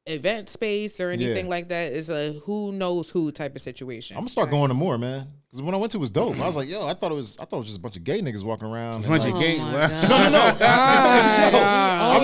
event space or anything like that. Is a who knows who type of situation. I'm gonna start going to more, man. Because when I went to, it was dope. I was like, yo, I thought it was just a bunch of gay niggas walking around. A bunch of gay. No. I'm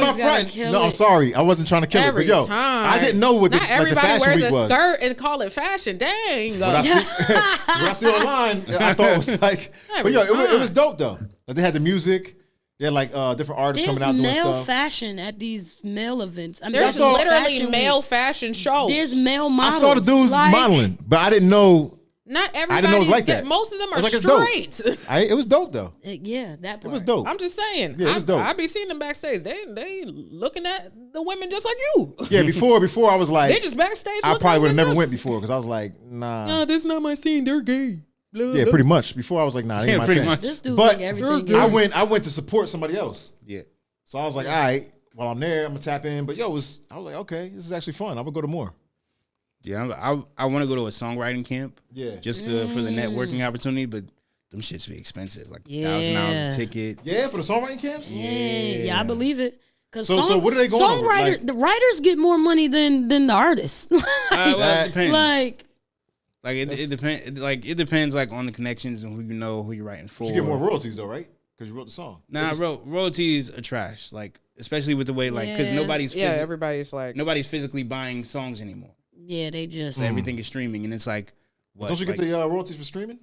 not frightened. No, I'm sorry. I wasn't trying to kill it. But yo, I didn't know what the fashion week was. Not everybody wears a skirt and call it fashion. Dang. What I see online, I thought it was like, but yo, it was dope though. Like, they had the music. They had like different artists coming out doing stuff. There's male fashion at these male events. I mean, there's literally male fashion shows. There's male models. I saw the dudes modeling, but I didn't know. Not everybody. I didn't know it was like that. Most of them are like, straight. It was dope though. That part. It was dope. I'm just saying. Yeah, it was dope. I be seeing them backstage. They looking at the women just like you. Yeah, before I was like, they just backstage. I probably would have never went before because I was like, nah. No, this is not my scene. They're gay. Blah, yeah, pretty much. Before I was like, nah, that ain't my thing. Much. This dude but everything. I went to support somebody else. Yeah. So I was like, all right, while I'm there, I'm gonna tap in. But I was like, okay, this is actually fun. I would go to more. Yeah, I want to go to a songwriting camp. Yeah, just for the networking opportunity, but them shits be expensive, like $1,000 a ticket. Yeah, for the songwriting camps. Yeah, I believe it. So what are they going on? Like, the writers get more money than the artists. Well, it depends. Like it depends. Like it depends, like on the connections and who you know, who you're writing for. You get more royalties though, right? Because you wrote the song. Nah, royalties are trash. Like especially with the way, like, because everybody's like nobody's physically buying songs anymore. Yeah, they just everything is streaming, and it's like, what? Don't you get the royalties for streaming?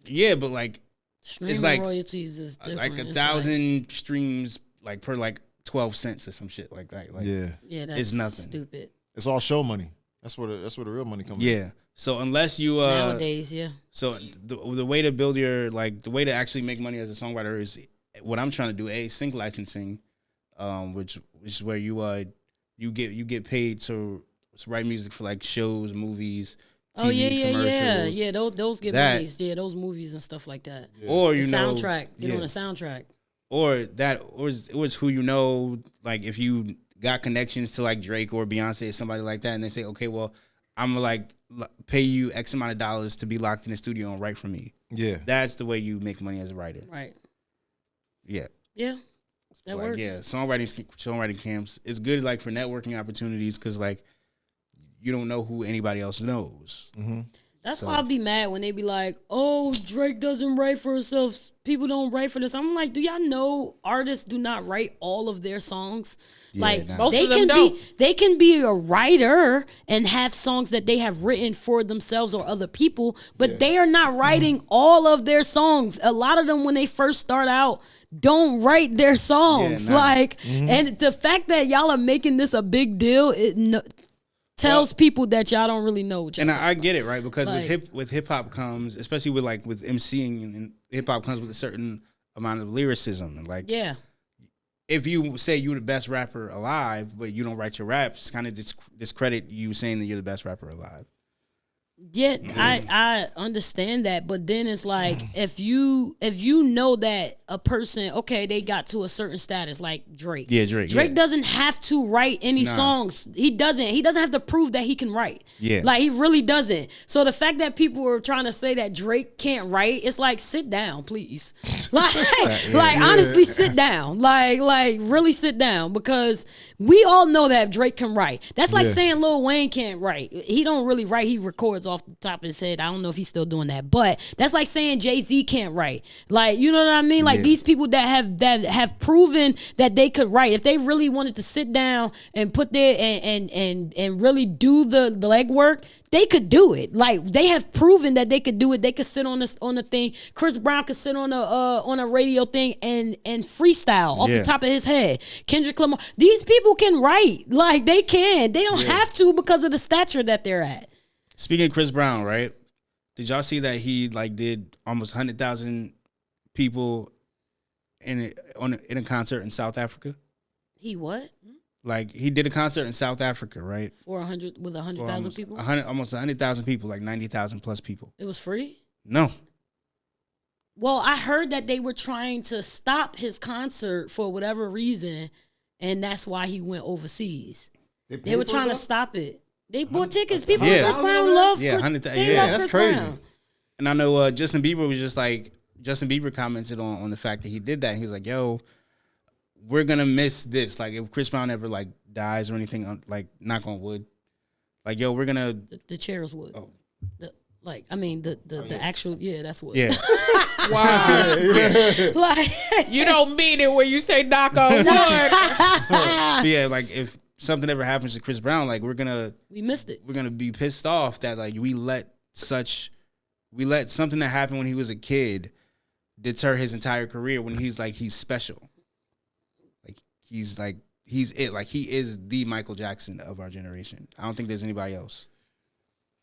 Yeah, but like streaming it's like royalties is different. Like 1,000 streams, like per like 12 cents or some shit like that. Like, yeah, that's it's nothing. Stupid. It's all show money. That's where the real money comes. Yeah. So unless you nowadays, So the way to build your the way to actually make money as a songwriter is what I'm trying to do. Sync licensing, which is where you get paid to write music for like shows, movies, TVs, commercials. Yeah. Those get money. Yeah, those movies and stuff like that. Yeah. Or the soundtrack. Get on the soundtrack. Or it was who you know. Like if you got connections to like Drake or Beyonce or somebody like that, and they say, okay, well, I'm gonna like pay you X amount of dollars to be locked in the studio and write for me. Yeah, that's the way you make money as a writer. Right. Yeah. Yeah. That works. Yeah, songwriting camps is good, like for networking opportunities, because like you don't know who anybody else knows. Mm-hmm. That's why I'll be mad when they be like, "Oh, Drake doesn't write for himself. People don't write for this." I'm like, do y'all know artists do not write all of their songs? Most of them don't. They can be a writer and have songs that they have written for themselves or other people, but they are not writing all of their songs. A lot of them, when they first start out, don't write their songs. And the fact that y'all are making this a big deal, tells people that y'all don't really know what y'all I get it, right? Because with hip hop comes, especially with MCing, and hip hop comes with a certain amount of lyricism. And like, if you say you're the best rapper alive, but you don't write your raps, kind of discredit you saying that you're the best rapper alive. Yeah, I understand that, but then it's like if you know that a person, okay, they got to a certain status, like Drake. Yeah, Drake. Drake doesn't have to write any songs. He doesn't have to prove that he can write. Yeah, like he really doesn't. So the fact that people are trying to say that Drake can't write, it's like, sit down, please. Honestly, sit down. Like really sit down, because we all know that Drake can write. That's like saying Lil Wayne can't write. He don't really write. He records words off the top of his head. I don't know if he's still doing that, but that's like saying Jay-Z can't write. Like, you know what I mean? Like these people that have proven that they could write, if they really wanted to sit down and put their and really do the legwork, they could do it. Like, they have proven that they could do it. They could sit on the thing. Chris Brown could sit on a radio thing and freestyle off the top of his head. Kendrick Lamar. These people can write. Like, they can. They don't have to because of the stature that they're at. Speaking of Chris Brown, right? Did y'all see that he like did almost 100,000 people in a concert in South Africa? He what? Like, he did a concert in South Africa, right? For 100,000 people? Almost 100,000 people, like 90,000 plus people. It was free? No. Well, I heard that they were trying to stop his concert for whatever reason, and that's why he went overseas. They were trying to stop it. They bought tickets. People with Chris Brown love. Yeah, 100,000. Yeah, that's crazy. Brown. And I know Justin Bieber was just like, Justin Bieber commented on the fact that he did that. He was like, yo, we're going to miss this. Like, if Chris Brown ever, like, dies or anything, like, knock on wood. Like, yo, we're going to... The chairs would. Oh. The actual... Yeah, that's wood. Yeah. Wow. Like, you don't mean it when you say knock on wood. Yeah, like, if something ever happens to Chris Brown, like, we missed it. We're going to be pissed off that, like, we let something that happened when he was a kid deter his entire career when he's special. He's it. Like, he is the Michael Jackson of our generation. I don't think there's anybody else.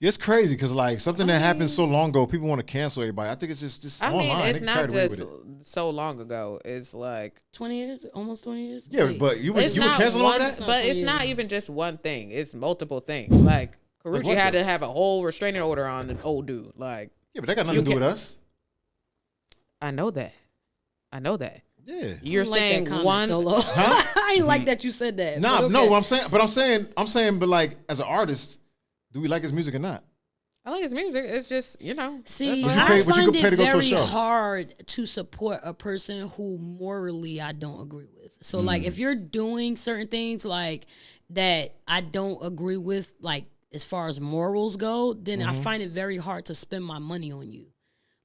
It's crazy because, like, something that happened so long ago, people want to cancel everybody. I think it's just online. I mean, it's not just so long ago. It's like 20 years, almost 20 years. Yeah, Wait. but you would cancel all that? But it's not even just one thing. It's multiple things. Like, Karuchi had to have a whole restraining order on an old dude. Like, yeah, but that got nothing to do with us. I know that. Yeah, you're saying one. Huh? I ain't like that you said that. Nah, no. I'm saying, but like, as an artist, do we like his music or not? I like his music. It's just, See, I find it very hard to support a person who morally I don't agree with. So, like, if you're doing certain things like that I don't agree with, like, as far as morals go, then I find it very hard to spend my money on you.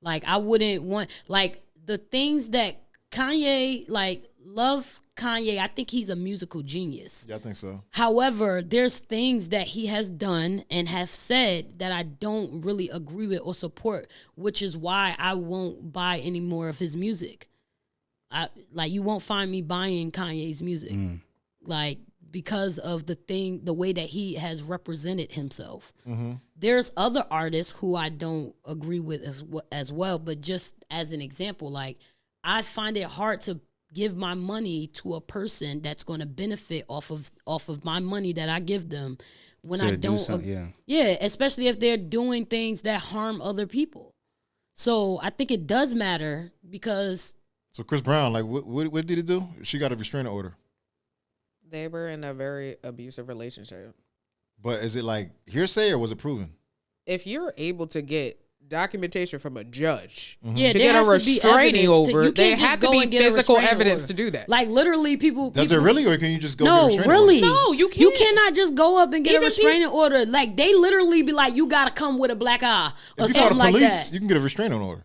Like, I wouldn't want, like, the things that Kanye, like, love Kanye. I think he's a musical genius. Yeah, I think so. However, there's things that he has done and have said that I don't really agree with or support, which is why I won't buy any more of his music. You won't find me buying Kanye's music. Like, because of the way that he has represented himself. There's other artists who I don't agree with as well, but just as an example, like, I find it hard to give my money to a person that's going to benefit off of my money that I give them when I don't. Yeah, especially if they're doing things that harm other people. So I think it does matter because. So Chris Brown, like, what did he do? She got a restraining order. They were in a very abusive relationship. But is it like hearsay or was it proven? If you're able to get documentation from a judge to there get a restraining order, there had to be physical evidence to do that. Like, literally, people. Does it really, or can you just go? No, get a really. Order? No, you can't. You cannot just go up and get a restraining order. Like, they literally be like, you gotta come with a black eye or something like that. You can get a restraining order.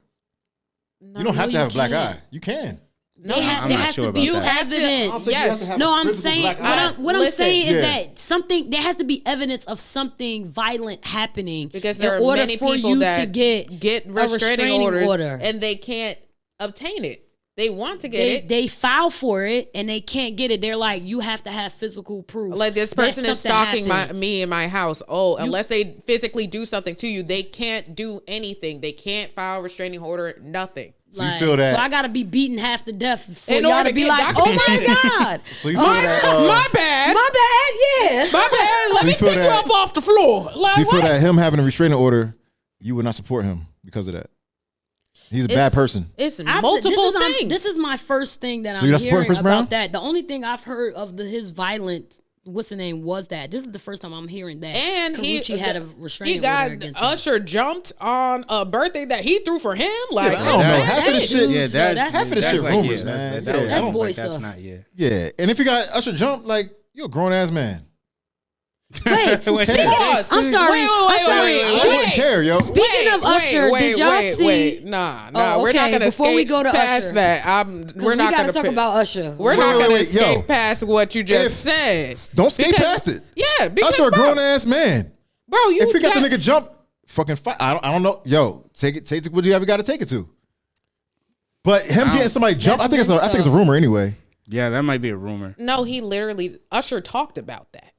No, you don't have to have a black eye. You can. No, there has to be evidence. Yes. No, I'm saying what I'm saying is that there has to be evidence of something violent happening because there are many people that get restraining orders and they can't obtain it. They want to get it. They file for it and they can't get it. They're like, you have to have physical proof. Like, this person is stalking me in my house. Unless they physically do something to you, they can't do anything. They can't file a restraining order. Nothing. So you feel that? So I gotta be beaten half to death for y'all to be like, oh my God. So you feel that? My bad. Yeah. My bad. Let me pick you up off the floor. So you feel that him having a restraining order, you would not support him because of that? He's a bad person. It's multiple things. This is my first thing that I'm hearing about that. The only thing I've heard of his violent, what's the name, was that. This is the first time I'm hearing that. And Karuchi had a restraining order against him. Usher jumped on a birthday that he threw for him. Like, I don't know. Half of the shit. Yeah, half of the shit rumors, man. That's boy stuff. That's not. Yeah, and if you got Usher jump, like, you're a grown ass man. Wait, I'm sorry. I wouldn't care, yo. Speaking of Usher, did y'all see? Nah, Oh, we're not gonna before we go to past Usher. that. We're not gonna gonna talk about Usher. We're not gonna wait, escape yo. past what you just said. Don't skate past it. Yeah, because Usher a grown ass man. bro, If he got the nigga jump, fucking fight. I don't know. Yo, take it what you got to take it to. But him getting somebody jump, I think it's a rumor anyway. Yeah, that might be a rumor. No, Usher talked about that.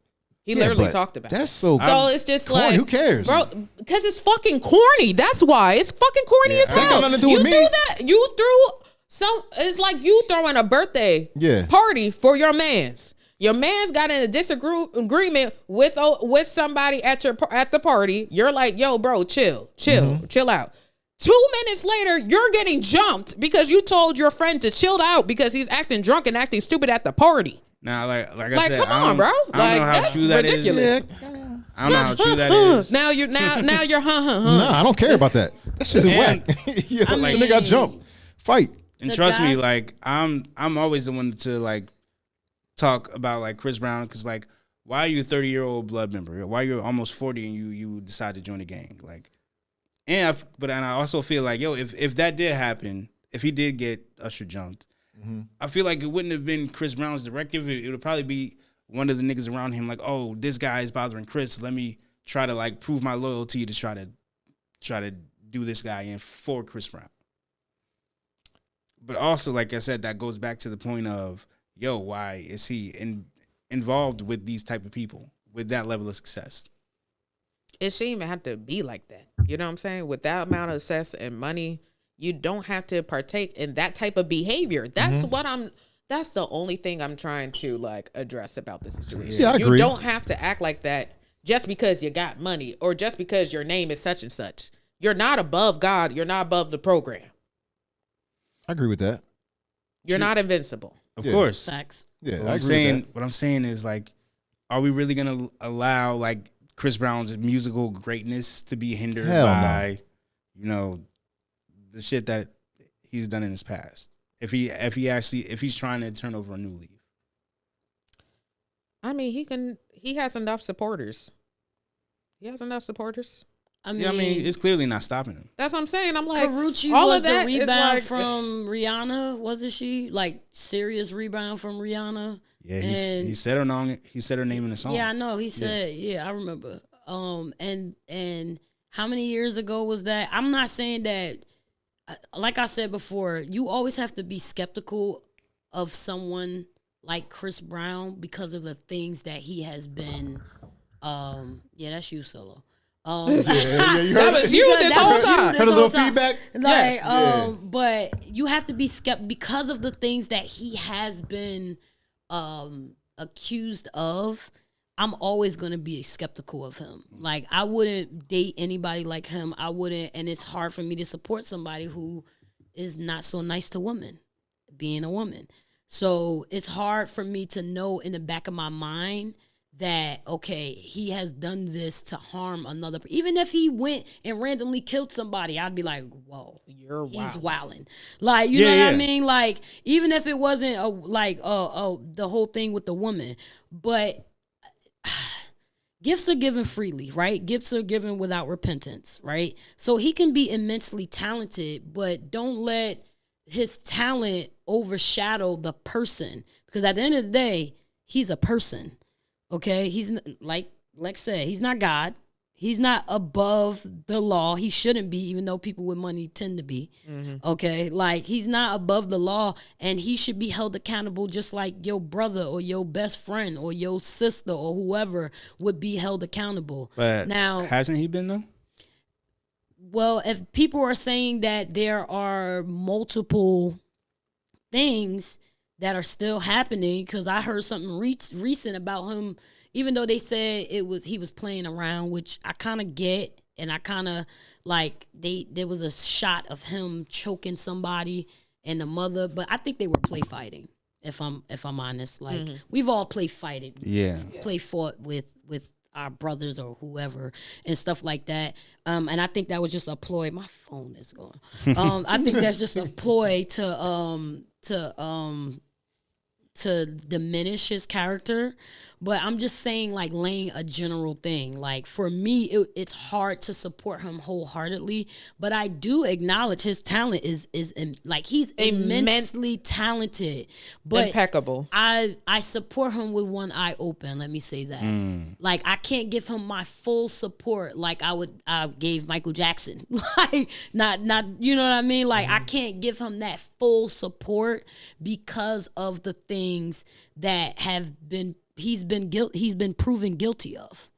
He literally talked about that's it. So it's just corny. like, Who cares, bro? Because it's fucking corny. That's why it's fucking corny as hell. That got nothing to do you with me. threw that. You threw some. It's like you throwing a birthday party for your man's. Your man's got in a disagreement with somebody at the party. You're like, yo, bro, chill out. 2 minutes later, you're getting jumped because you told your friend to chill out because he's acting drunk and acting stupid at the party. Now, like I said, come on, bro. I don't know how true that is. Ridiculous. I don't know how true that is. Now you're Nah, I don't care about that. That shit is whack. Yo, the nigga got jumped. Fight. And trust me, like I'm always the one to like talk about like Chris Brown because like why are you a 30-year-old blood member? Why you're almost 40 and you decide to join a gang? Like, and I also feel like if that did happen, if he did get Usher jumped. I feel like it wouldn't have been Chris Brown's directive. It would probably be one of the niggas around him like, oh, this guy is bothering Chris. Let me try to like prove my loyalty to try to do this guy in for Chris Brown. But also, like I said, that goes back to the point of, why is he involved with these type of people with that level of success? It shouldn't even have to be like that. You know what I'm saying? With that amount of success and money, you don't have to partake in that type of behavior. That's that's the only thing I'm trying to like address about the situation. Yeah, I agree. You don't have to act like that just because you got money or just because your name is such and such. You're not above God. You're not above the program. I agree with that. You're not invincible. Of course. Facts. Yeah, what I'm saying is like, are we really gonna allow like Chris Brown's musical greatness to be hindered by, the shit that he's done in his past? If he's trying to turn over a new leaf. I mean, he has enough supporters. He has enough supporters. I mean, it's clearly not stopping him. That's what I'm saying. I'm like, Karuchi all was of that the rebound like, from Rihanna, wasn't she? Like serious rebound from Rihanna. Yeah, he said her name. He said her name in the song. Yeah, I know. He said, I remember. And how many years ago was that? I'm not saying that. Like I said before, you always have to be skeptical of someone like Chris Brown because of the things that he has been. That's you, Solo. That was you this whole time. Had a little feedback. Like, but you have to be skeptical because of the things that he has been accused of. I'm always going to be skeptical of him. Like, I wouldn't date anybody like him. I wouldn't, and it's hard for me to support somebody who is not so nice to women, being a woman. So it's hard for me to know in the back of my mind that, okay, he has done this to harm another. Even if he went and randomly killed somebody, I'd be like, whoa, he's wilding. Like, you know what I mean? Like, even if it wasn't the whole thing with the woman, but gifts are given freely, right? Gifts are given without repentance, right? So he can be immensely talented, but don't let his talent overshadow the person. Because at the end of the day, he's a person, okay? He's, like Lex said, he's not God. He's not above the law. He shouldn't be, even though people with money tend to be. Okay? Like, he's not above the law, and he should be held accountable just like your brother or your best friend or your sister or whoever would be held accountable. But now, hasn't he been, though? Well, if people are saying that there are multiple things that are still happening, because I heard something recent about him. Even though they said he was playing around, which I kind of get, and I kind of like there was a shot of him choking somebody and the mother, but I think they were play fighting. If I'm honest, like we've all play fought with our brothers or whoever and stuff like that. And I think that was just a ploy. My phone is going. I think that's just a ploy to to diminish his character, but I'm just saying, like, laying a general thing. Like, for me, it's hard to support him wholeheartedly, but I do acknowledge his talent is like, he's immensely talented, but impeccable. I support him with one eye open. Let me say that. Like, I can't give him my full support like I gave Michael Jackson. Like, not you know what I mean? Like, I can't give him that full support because of the things that he's been proven guilty of.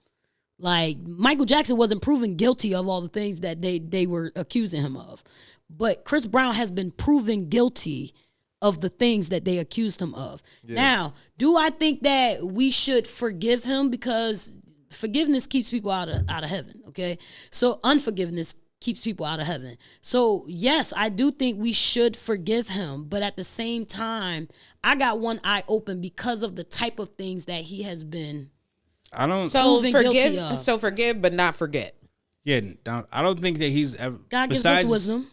Like, Michael Jackson wasn't proven guilty of all the things that they were accusing him of, but Chris Brown has been proven guilty of the things that they accused him of. Yeah. Now, do I think that we should forgive him? Because forgiveness keeps people out of heaven, okay? So unforgiveness keeps people out of heaven. So yes, I do think we should forgive him, but at the same time, I got one eye open because of the type of things that he has been proven guilty of. So forgive, but not forget. Yeah, I don't think that he's ever. God gives us wisdom.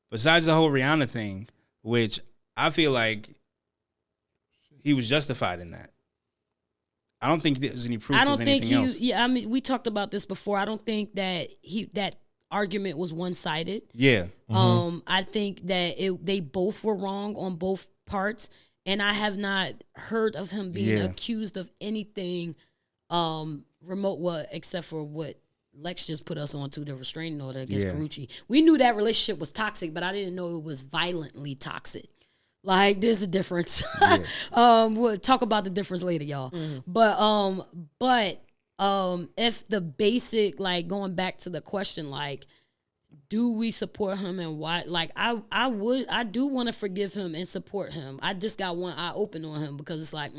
Besides the whole Rihanna thing, which I feel like he was justified in that. I don't think there's any proof of anything else. Yeah, I mean, we talked about this before. I don't think that that argument was one-sided. Yeah. I think that they both were wrong on both parts, and I have not heard of him being accused of anything remote, except for what Lex just put us on to, the restraining order against Carucci. We knew that relationship was toxic, but I didn't know it was violently toxic. Like, there's a difference. We'll talk about the difference later, y'all. But if the basic, like, going back to the question, like, do we support him and why? Like, I do want to forgive him and support him. I just got one eye open on him because it's like,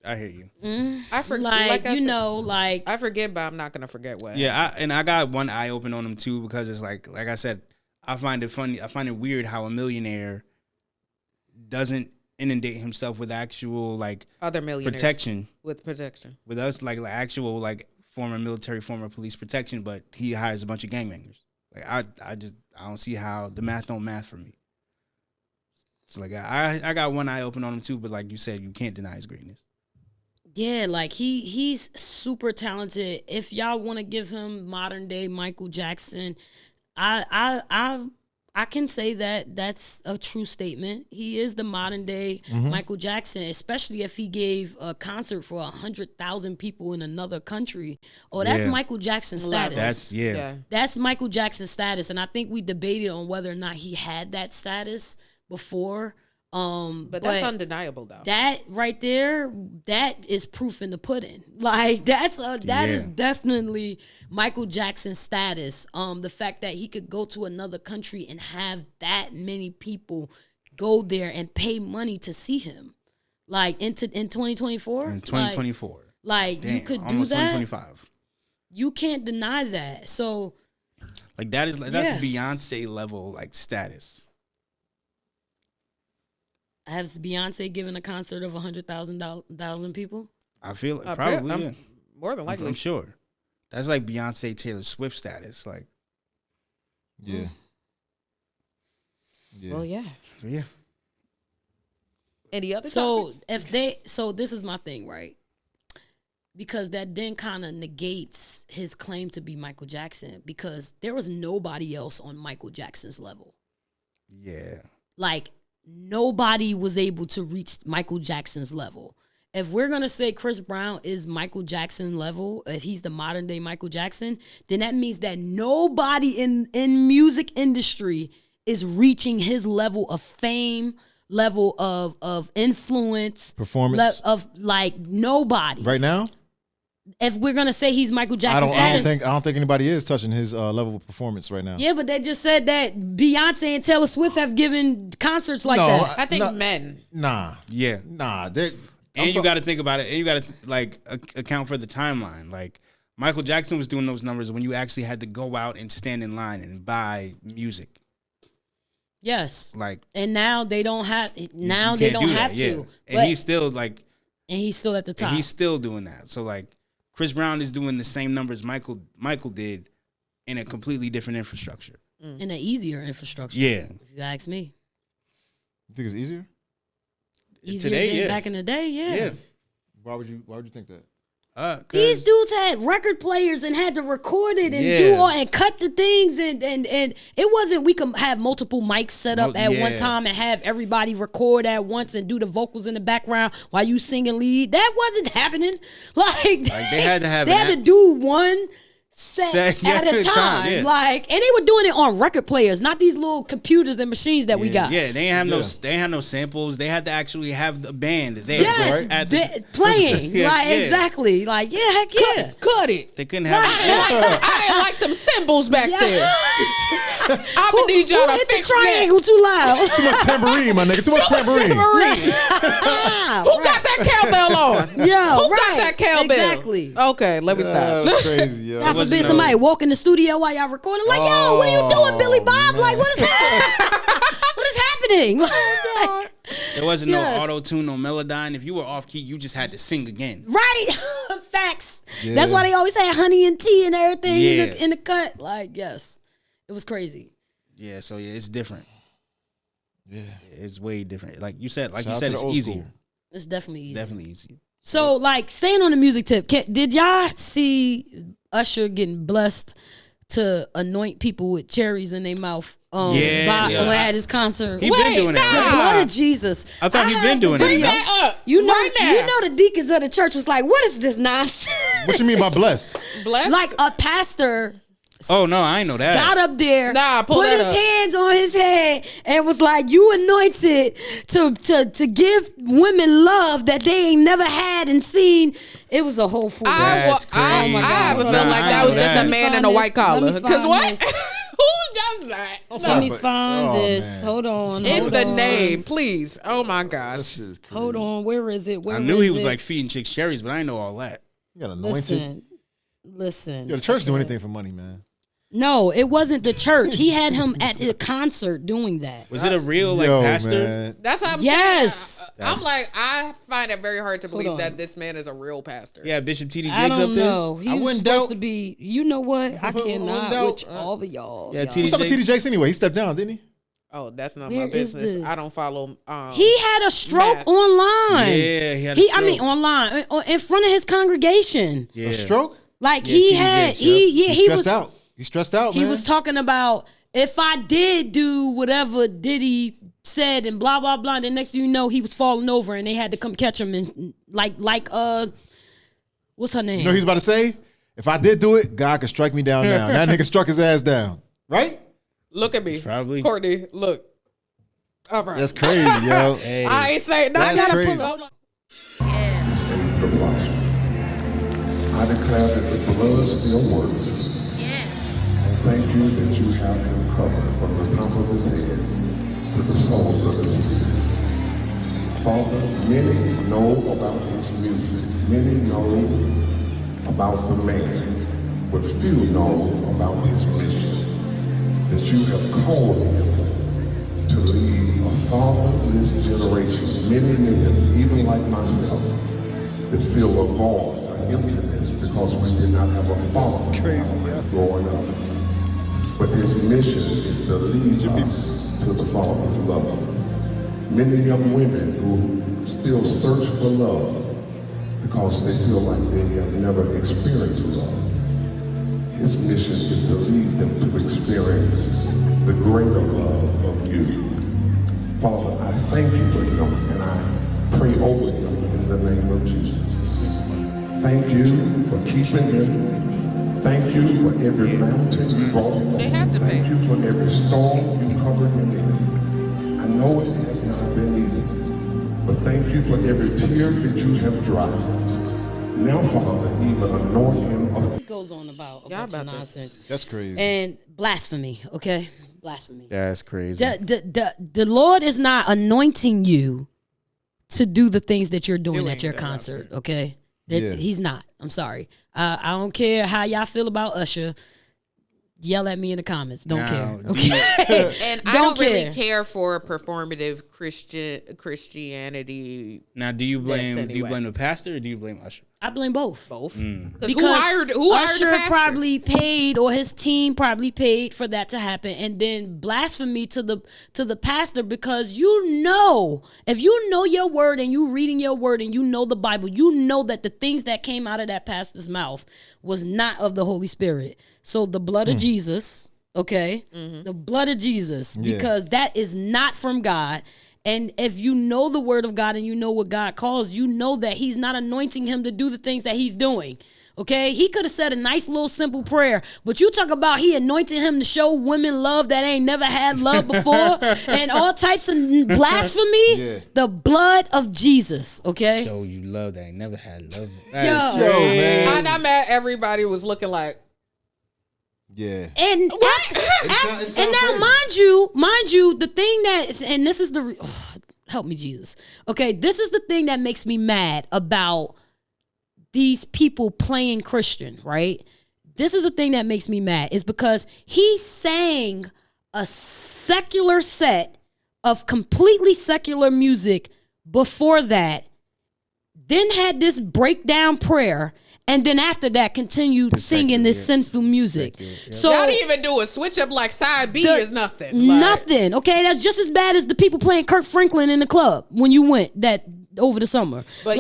I hear you. I forget, like I forget, but I'm not gonna forget what. Yeah, I got one eye open on him too, because it's like I said, I find it funny. I find it weird how a millionaire doesn't inundate himself with actual, like, other millionaires protection with us, like actual, like, former military, former police protection, but he hires a bunch of gangbangers. Like, I don't see how the math don't math for me. So, like, I got one eye open on him too, but like you said, you can't deny his greatness. Yeah, like, he's super talented. If y'all want to give him modern day Michael Jackson, I can say that that's a true statement. He is the modern day Michael Jackson, especially if he gave a concert for 100,000 people in another country. Oh, that's Michael Jackson status. That's Michael Jackson status, and I think we debated on whether or not he had that status before. But that's undeniable, though. That right there, that is proof in the pudding. Like, that is definitely Michael Jackson status. The fact that he could go to another country and have that many people go there and pay money to see him, like, in 2024. In 2024, like damn, you could do almost that. 2025. You can't deny that. So, like, that's Beyonce level, like, status. Has Beyonce given a concert of 100,000 people? I feel probably, yeah. More than likely. I'm sure. That's like Beyonce, Taylor Swift status. Like, yeah. Well, yeah. Any other topics? So this is my thing, right? Because that then kind of negates his claim to be Michael Jackson, because there was nobody else on Michael Jackson's level. Yeah. Like, nobody was able to reach Michael Jackson's level. If we're going to say Chris Brown is Michael Jackson level, if he's the modern day Michael Jackson, then that means that nobody in music industry is reaching his level of fame, level of influence, performance, of, like, nobody. Right now? If we're gonna say he's Michael Jackson, I don't think anybody is touching his level of performance right now. Yeah, but they just said that Beyonce and Taylor Swift have given concerts like that. I think men. Nah. Yeah. Nah. And you got to think about it. And you got to, like, account for the timeline. Like, Michael Jackson was doing those numbers when you actually had to go out and stand in line and buy music. Yes. Like, and now they don't have. Now they don't have to. And he's still, like, and he's still at the top. And he's still doing that. So, like, Chris Brown is doing the same numbers Michael did in a completely different infrastructure. In an easier infrastructure. Yeah. If you ask me. You think it's easier? Easier today, than back in the day, yeah. Why would you think that? These dudes had record players and had to record it and do all and cut the things and it wasn't we could have multiple mics set up at one time and have everybody record at once and do the vocals in the background while you sing and lead. That wasn't happening. Like they had to have they had to do one set at a time. And they were doing it on record players, not these little computers and machines that we got. Yeah, they ain't have no samples. They had to actually have the band there. Playing. Exactly. Like, heck yeah. Cut it. They couldn't have I didn't like them cymbals back there. I'm gonna need y'all to hit fix the triangle too loud. Too much tambourine, my nigga. Too much tambourine. Who got that cowbell on? Who got that cowbell? Exactly. Okay, let me stop. That's crazy, yo. God forbid somebody walk in the studio while y'all recording. Like, yo, what are you doing, Billy Bob? Man. Like, what is happening? There wasn't no auto-tune, no Melodyne. If you were off-key, you just had to sing again. Right. Facts. Yeah. That's why they always had honey and tea and everything in the cut. Like, yes. It was crazy. Yeah, so it's different. Yeah. It's way different. Like you said, it's easier. It's definitely easier. Definitely easier. So, like, staying on the music tip, did y'all see Usher getting blessed to anoint people with cherries in their mouth at his concert? He been doing that. The blood of Jesus. I thought he'd been doing that. You know the deacons of the church was like, what is this nonsense? What you mean by blessed? Blessed? Like a pastor. Oh no, I ain't know that. Got up there, put his up. hands on his head, and was like, "You anointed to give women love that they ain't never had and seen." It was a whole fool. I have a feeling like that was just a man in a white collar. Because what? Who does that? Let me find this. Man. Hold on. In the name, please. Oh my gosh. Hold on. Where is it? I knew he was like feeding chicks cherries, but I didn't know all that. You got anointed. Listen. The church do anything for money, man. No, it wasn't the church. He had him at a concert doing that. Was it a real pastor? Man. That's what I'm saying. I'm like, I find it very hard to believe that this man is a real pastor. Yeah, Bishop T.D. I Jakes don't up there. know. He was supposed to be. You know what? I cannot with all of y'all. Yeah, What's up with T.D. Jakes anyway? He stepped down, didn't he? Oh, that's not my business. I don't follow. He had a stroke online. Yeah, he had a stroke. I mean, online in front of his congregation. Yeah. A stroke? Like he was stressed out. He's stressed out, man. He was talking about if I did do whatever Diddy said and blah blah blah. Then next thing you know, he was falling over and they had to come catch him and like what's her name? You know what he's about to say? If I did do it, God could strike me down now. That nigga struck his ass down, right? Look at me, probably. Courtney. Look, all right. That's crazy, yo. Hey. I ain't saying that. I gotta pull up. Yeah. I declare that the blood still works. Thank you that you have him covered from the top of his head to the soles of his feet. Father, many know about his music. Many know about the man, but few know about his mission. That you have called him to lead a fatherless generation. Many men, even like myself, that feel a void, an emptiness because we did not have a father growing up. But his mission is to lead us to the Father's love. Many young women who still search for love because they feel like they have never experienced love. His mission is to lead them to experience the greater love of you. Father, I thank you for him and I pray over him in the name of Jesus. Thank you for keeping him. Thank you for every mountain you brought him over. Thank you for every storm you covered him in. I know it has not been easy, but thank you for every tear that you have dried. Now, Father, even anoint him. It goes on about a bunch of nonsense. That's crazy. And blasphemy, okay? Blasphemy. That's crazy. The Lord is not anointing you to do the things that you're doing at your concert, okay? He's not. I'm sorry. I don't care how y'all feel about Usher. Yell at me in the comments. Don't care. Okay. And I don't really care for performative Christianity. Now, do you blame the pastor or do you blame Usher? I blame both. Both. Because who hired the Usher pastor? probably paid, or his team probably paid for that to happen, and then blasphemy to the pastor, because if you know your word and you reading your word and you know the Bible, you know that the things that came out of that pastor's mouth was not of the Holy Spirit. So the blood of Jesus, okay, the blood of Jesus, because that is not from God. And if you know the word of God and you know what God calls, you know that he's not anointing him to do the things that he's doing. Okay? He could have said a nice little simple prayer, but you talk about he anointed him to show women love that ain't never had love before and all types of blasphemy. Yeah. The blood of Jesus. Okay? Show you love that ain't never had love. Yo, man. And I'm mad everybody was looking like, yeah. And and now, mind you, the thing that, and this is help me, Jesus. Okay, this is the thing that makes me mad about these people playing Christian, right? This is the thing that makes me mad, is because he sang a secular set of completely secular music before that, then had this breakdown prayer, and then after that, continued singing this sinful music. So y'all didn't even do a switch up like side B is nothing. Nothing. Okay, that's just as bad as the people playing Kirk Franklin in the club when you went that over the summer. But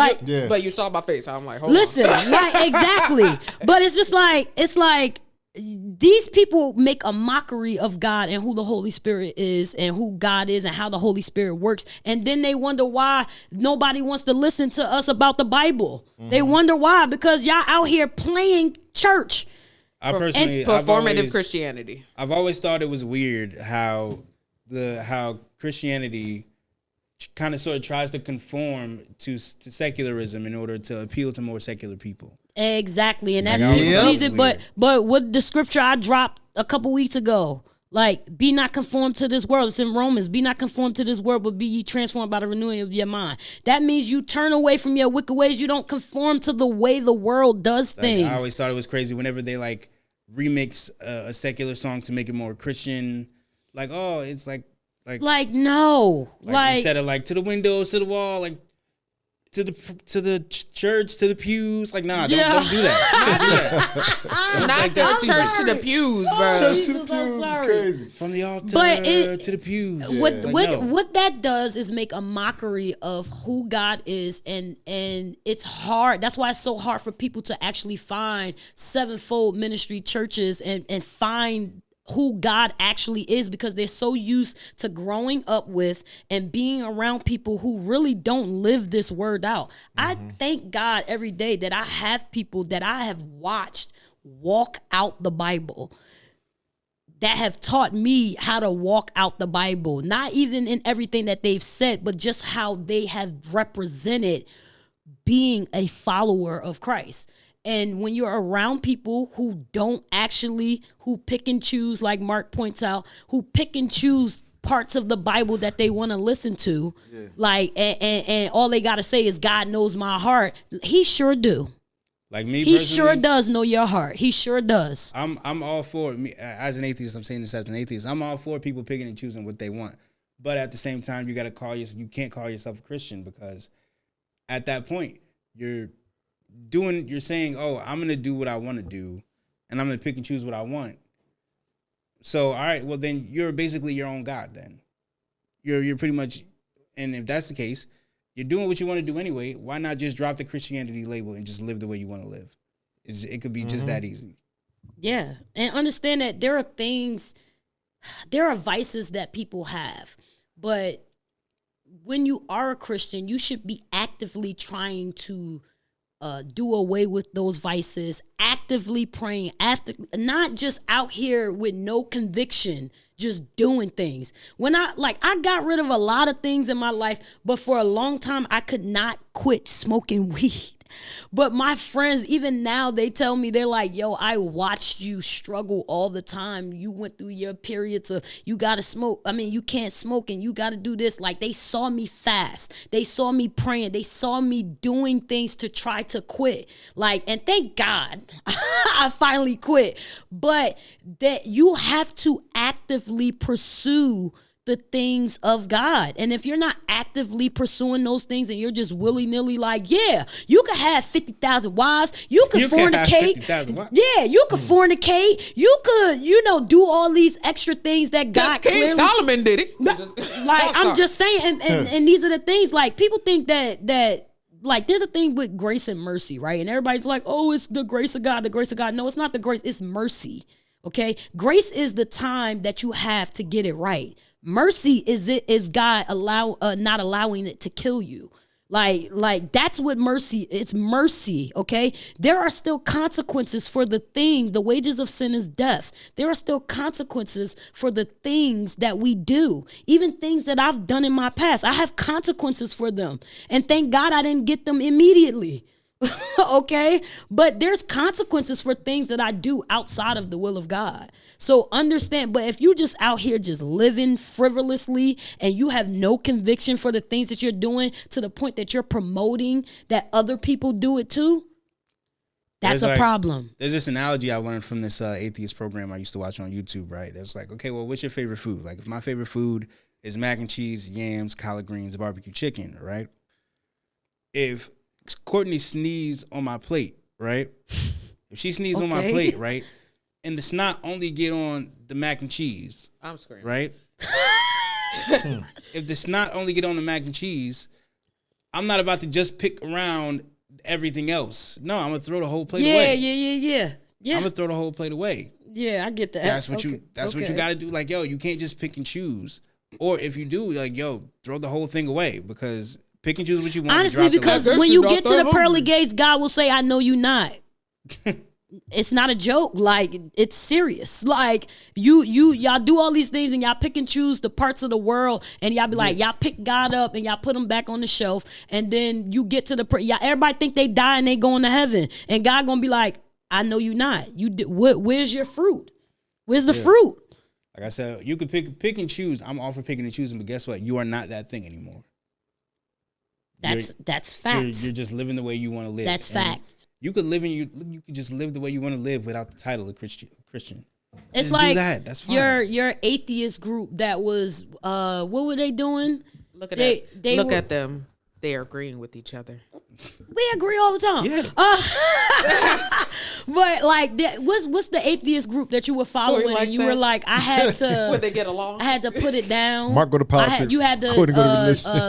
but you saw my face. I'm like, hold listen, on. like exactly. But it's just like these people make a mockery of God and who the Holy Spirit is and who God is and how the Holy Spirit works. And then they wonder why nobody wants to listen to us about the Bible. They wonder why, because y'all out here playing church. I personally, performative Christianity. I've always thought it was weird how Christianity kind of sort of tries to conform to secularism in order to appeal to more secular people. Exactly, and that's the reason. But what the scripture I dropped a couple weeks ago, like, be not conformed to this world. It's in Romans. Be not conformed to this world, but be ye transformed by the renewing of your mind. That means you turn away from your wicked ways. You don't conform to the way the world does things. I always thought it was crazy whenever they like remix a secular song to make it more Christian. Like, oh, it's like no, like instead of like to the windows, to the wall, like to the church, to the pews. Like, nah, don't do that. Not the church to the pews, bro. Church to the pews is crazy. From the altar to the pews. What that does is make a mockery of who God is, and it's hard. That's why it's so hard for people to actually find sevenfold ministry churches and find who God actually is, because they're so used to growing up with and being around people who really don't live this word out. I thank God every day that I have people that I have watched walk out the Bible, that have taught me how to walk out the Bible, not even in everything that they've said, but just how they have represented being a follower of Christ. And when you're around people who who pick and choose, like Mark points out, who pick and choose parts of the Bible that they want to listen to, like, and all they got to say is, God knows my heart. He sure do. Like me, he sure does know your heart. He sure does. I'm all for me as an atheist. I'm saying this as an atheist. I'm all for people picking and choosing what they want, but at the same time, you can't call yourself a Christian, because at that point you're saying, oh, I'm gonna do what I want to do, and I'm gonna pick and choose what I want. So, all right, well then you're basically your own God. Then you're pretty much, and if that's the case, you're doing what you want to do anyway. Why not just drop the Christianity label and just live the way you want to live? It could be just that easy. Yeah, and understand that there are vices that people have, but when you are a Christian, you should be actively trying to do away with those vices, actively praying, not just out here with no conviction, just doing things. When I got rid of a lot of things in my life, but for a long time I could not quit smoking weed. But my friends, even now, they tell me, they're like, yo, I watched you struggle all the time. You went through your periods of, you gotta smoke. I mean, you can't smoke and you gotta do this. Like, they saw me fast. They saw me praying. They saw me doing things to try to quit. Like, and thank God I finally quit. But that you have to actively pursue the things of God. And if you're not actively pursuing those things and you're just willy-nilly like, yeah, you could have 50,000 wives, you could fornicate. Yeah, you could fornicate. You could, do all these extra things that God King Solomon did it. Like, I'm just saying, and these are the things, like, people think that like, there's a thing with grace and mercy, right? And everybody's like, oh, it's the grace of God, the grace of God. No, it's not the grace, it's mercy. Okay, grace is the time that you have to get it right. Mercy is God not allowing it to kill you. Like that's what mercy is. It's mercy. Okay, there are still consequences for the thing. The wages of sin is death. There are still consequences for the things that we do. Even things that I've done in my past, I have consequences for them. And thank God I didn't get them immediately. Okay, but there's consequences for things that I do outside of the will of God. So understand, but if you just out here just living frivolously and you have no conviction for the things that you're doing to the point that you're promoting that other people do it too, that's a problem. There's this analogy I learned from this atheist program I used to watch on YouTube, right? There's like, okay, well, what's your favorite food? Like, if my favorite food is mac and cheese, yams, collard greens, barbecue chicken, right? If Courtney sneezed on my plate, right? If she sneezed on my plate, right? And the snot only get on the mac and cheese. I'm screaming. Right? If the snot only get on the mac and cheese, I'm not about to just pick around everything else. No, I'm gonna throw the whole plate away. Yeah. I'm gonna throw the whole plate away. Yeah, I get that. That's what you gotta do. Like, yo, you can't just pick and choose. Or if you do, like, yo, throw the whole thing away, because pick and choose what you want. Honestly, because when you get to the pearly gates, God will say, I know you not. It's not a joke. Like, it's serious. Like, y'all do all these things and y'all pick and choose the parts of the world, and y'all be like, y'all pick God up and y'all put him back on the shelf, and then you get to everybody think they die and they going to heaven, and God gonna be like, I know you not. Where's your fruit? Where's the fruit? Like I said, you could pick and choose. I'm all for picking and choosing, but guess what? You are not that thing anymore. That's facts. You're just living the way you want to live. That's facts. You could just live the way you want to live without the title of Christian. It's just like do that. That's fine. Your atheist group that was what were they doing? Look at them. They are agreeing with each other. We agree all the time. Yeah. But like, what's the atheist group that you were following? Like and you that? were like, I had to. Would they get along? I had to put it down. Mark go to politics. You had to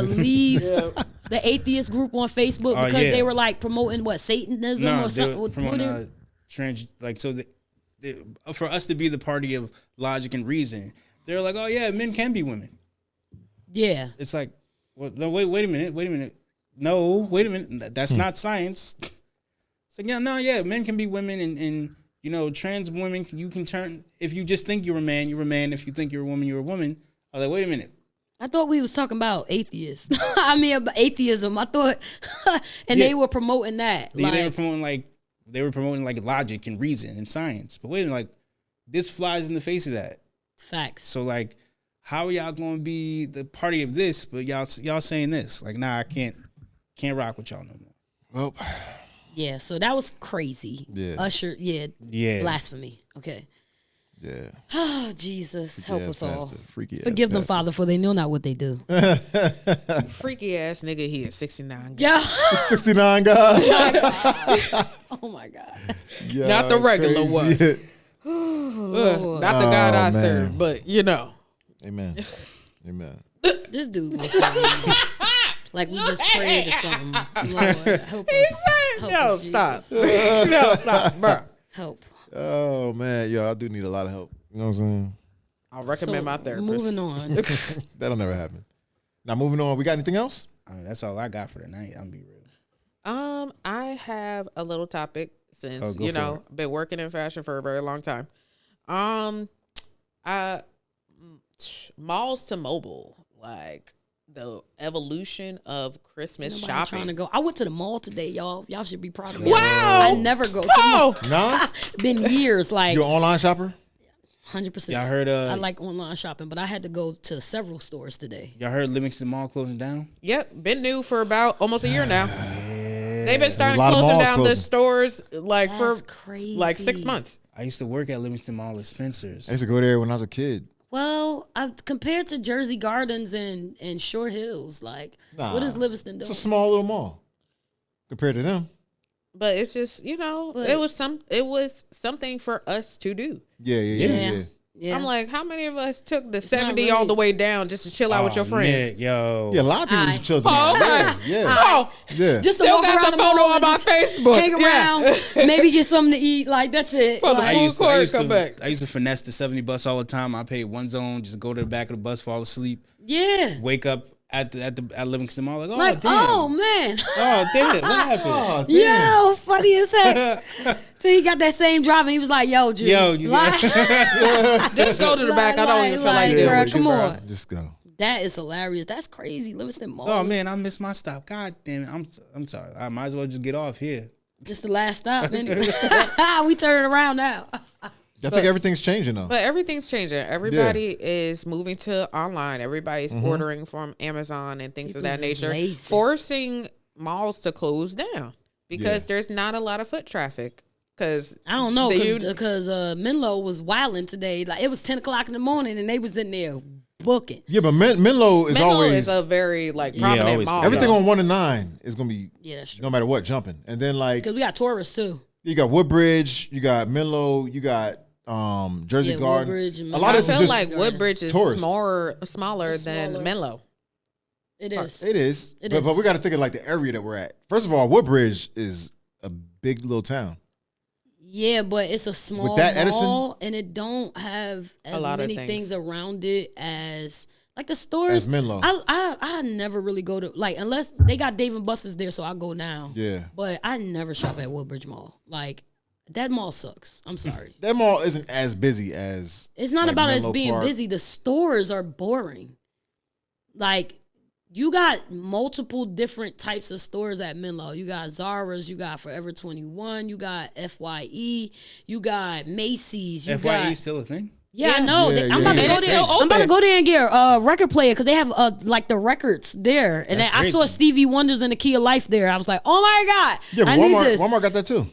leave the atheist group on Facebook because they were like promoting Satanism or something. They were promoting for us to be the party of logic and reason, they're like, oh yeah, men can be women. Yeah. It's like, well, no, wait a minute. No, wait a minute. That's not science. It's like, men can be women, and trans women, you can turn, if you just think you're a man, you're a man. If you think you're a woman, you're a woman. I was like, wait a minute. I thought we was talking about atheists. I mean, about atheism. I thought, they were promoting that. They were promoting like logic and reason and science. But wait a minute, like, this flies in the face of that. Facts. So like, how are y'all going to be the party of this, but y'all saying this? Like, nah, I can't rock with y'all no more. Well, yeah. So that was crazy. Yeah. Usher. Yeah. Blasphemy. Okay. Yeah. Oh, Jesus. Help us all. Forgive them, Father, for they know not what they do. Freaky ass nigga, he is 69. Yeah. 69 God. Oh my God. Yeah, not the regular one. Not the God I man. serve, but Amen. This dude was like we just prayed or something. Lord, help us. Help us, stop. Jesus. No, stop, bro. Help. Oh man, I do need a lot of help. You know what I'm saying? I'll recommend my therapist. Moving on. That'll never happen. Now moving on. We got anything else? That's all I got for tonight. I'm be real. I have a little topic since been working in fashion for a very long time. Malls to mobile, like the evolution of Christmas shopping. Trying to go. I went to the mall today, y'all. Y'all should be proud of me. Wow! I never go to the mall. No? Been years. Like, you're an online shopper? 100%. Y'all heard? I like online shopping, but I had to go to several stores today. Y'all heard Livingston Mall closing down? Yep, been new for about almost a year now. They've been starting closing down the stores for crazy. like 6 months. I used to work at Livingston Mall at Spencer's. I used to go there when I was a kid. Well, compared to Jersey Gardens and Short Hills, like, what is Livingston doing? It's a small little mall compared to them. But it's just, it was something for us to do. Yeah. I'm like, how many of us took the 70 all the way down just to chill out with your friends? Yo. Yeah, a lot of people used to chill. Yeah. Just to Still walk got around the the photo mall on and my just Facebook. hang around, maybe get something to eat. Like, that's it. For the Like, food court, come back. I used to finesse the 70 bus all the time. I paid one zone, just go to the back of the bus, fall asleep. Yeah. Wake up at Livingston Mall, like, oh, Like, damn. oh, man. Oh, damn. What happened? Oh, damn. Yo, funny as heck. So he got that same drive and he was like, yo, G. Like, Just go to the back. I don't even feel like doing bro, it. come on. Just go. That is hilarious. That's crazy. Livingston Mall. Oh, man, I missed my stop. God damn it. I'm sorry. I might as well just get off here. Just the last stop. Anyway. We turn it around now. I think everything's changing though. But everything's changing. Everybody is moving to online. Everybody's ordering from Amazon and things of that nature, forcing malls to close down because there's not a lot of foot traffic. Because I don't know, because Menlo was wilding today. Like, it was 10 o'clock in the morning and they was in there booking. Yeah, but Menlo is always a very prominent mall. Everything on 1 and 9 is gonna be that's true. No matter what jumping. And then because we got tourists too. You got Woodbridge, you got Menlo, you got Jersey Garden. Woodbridge, a lot of I feel like Woodbridge is smaller than Menlo. It is. It is. But we got to think of like the area that we're at. First of all, Woodbridge is a big little town. Yeah, but it's a small mall, and it don't have as many things around it as like the stores. As Menlo. I never really go to, like, unless they got Dave & Buster's there, so I go now. Yeah. But I never shop at Woodbridge Mall. Like, that mall sucks. I'm sorry. That mall isn't as busy as. It's not about us being busy. The stores are boring. Like, you got multiple different types of stores at Menlo. You got Zara's, you got Forever 21, you got FYE, you got Macy's. FYE still a thing? Yeah, I know. I'm about to go there. I'm about to go there and get a record player because they have like the records there. And then I saw Stevie Wonder's and the Key of Life there. I was like, oh my God, yeah, I need this. Walmart got that too.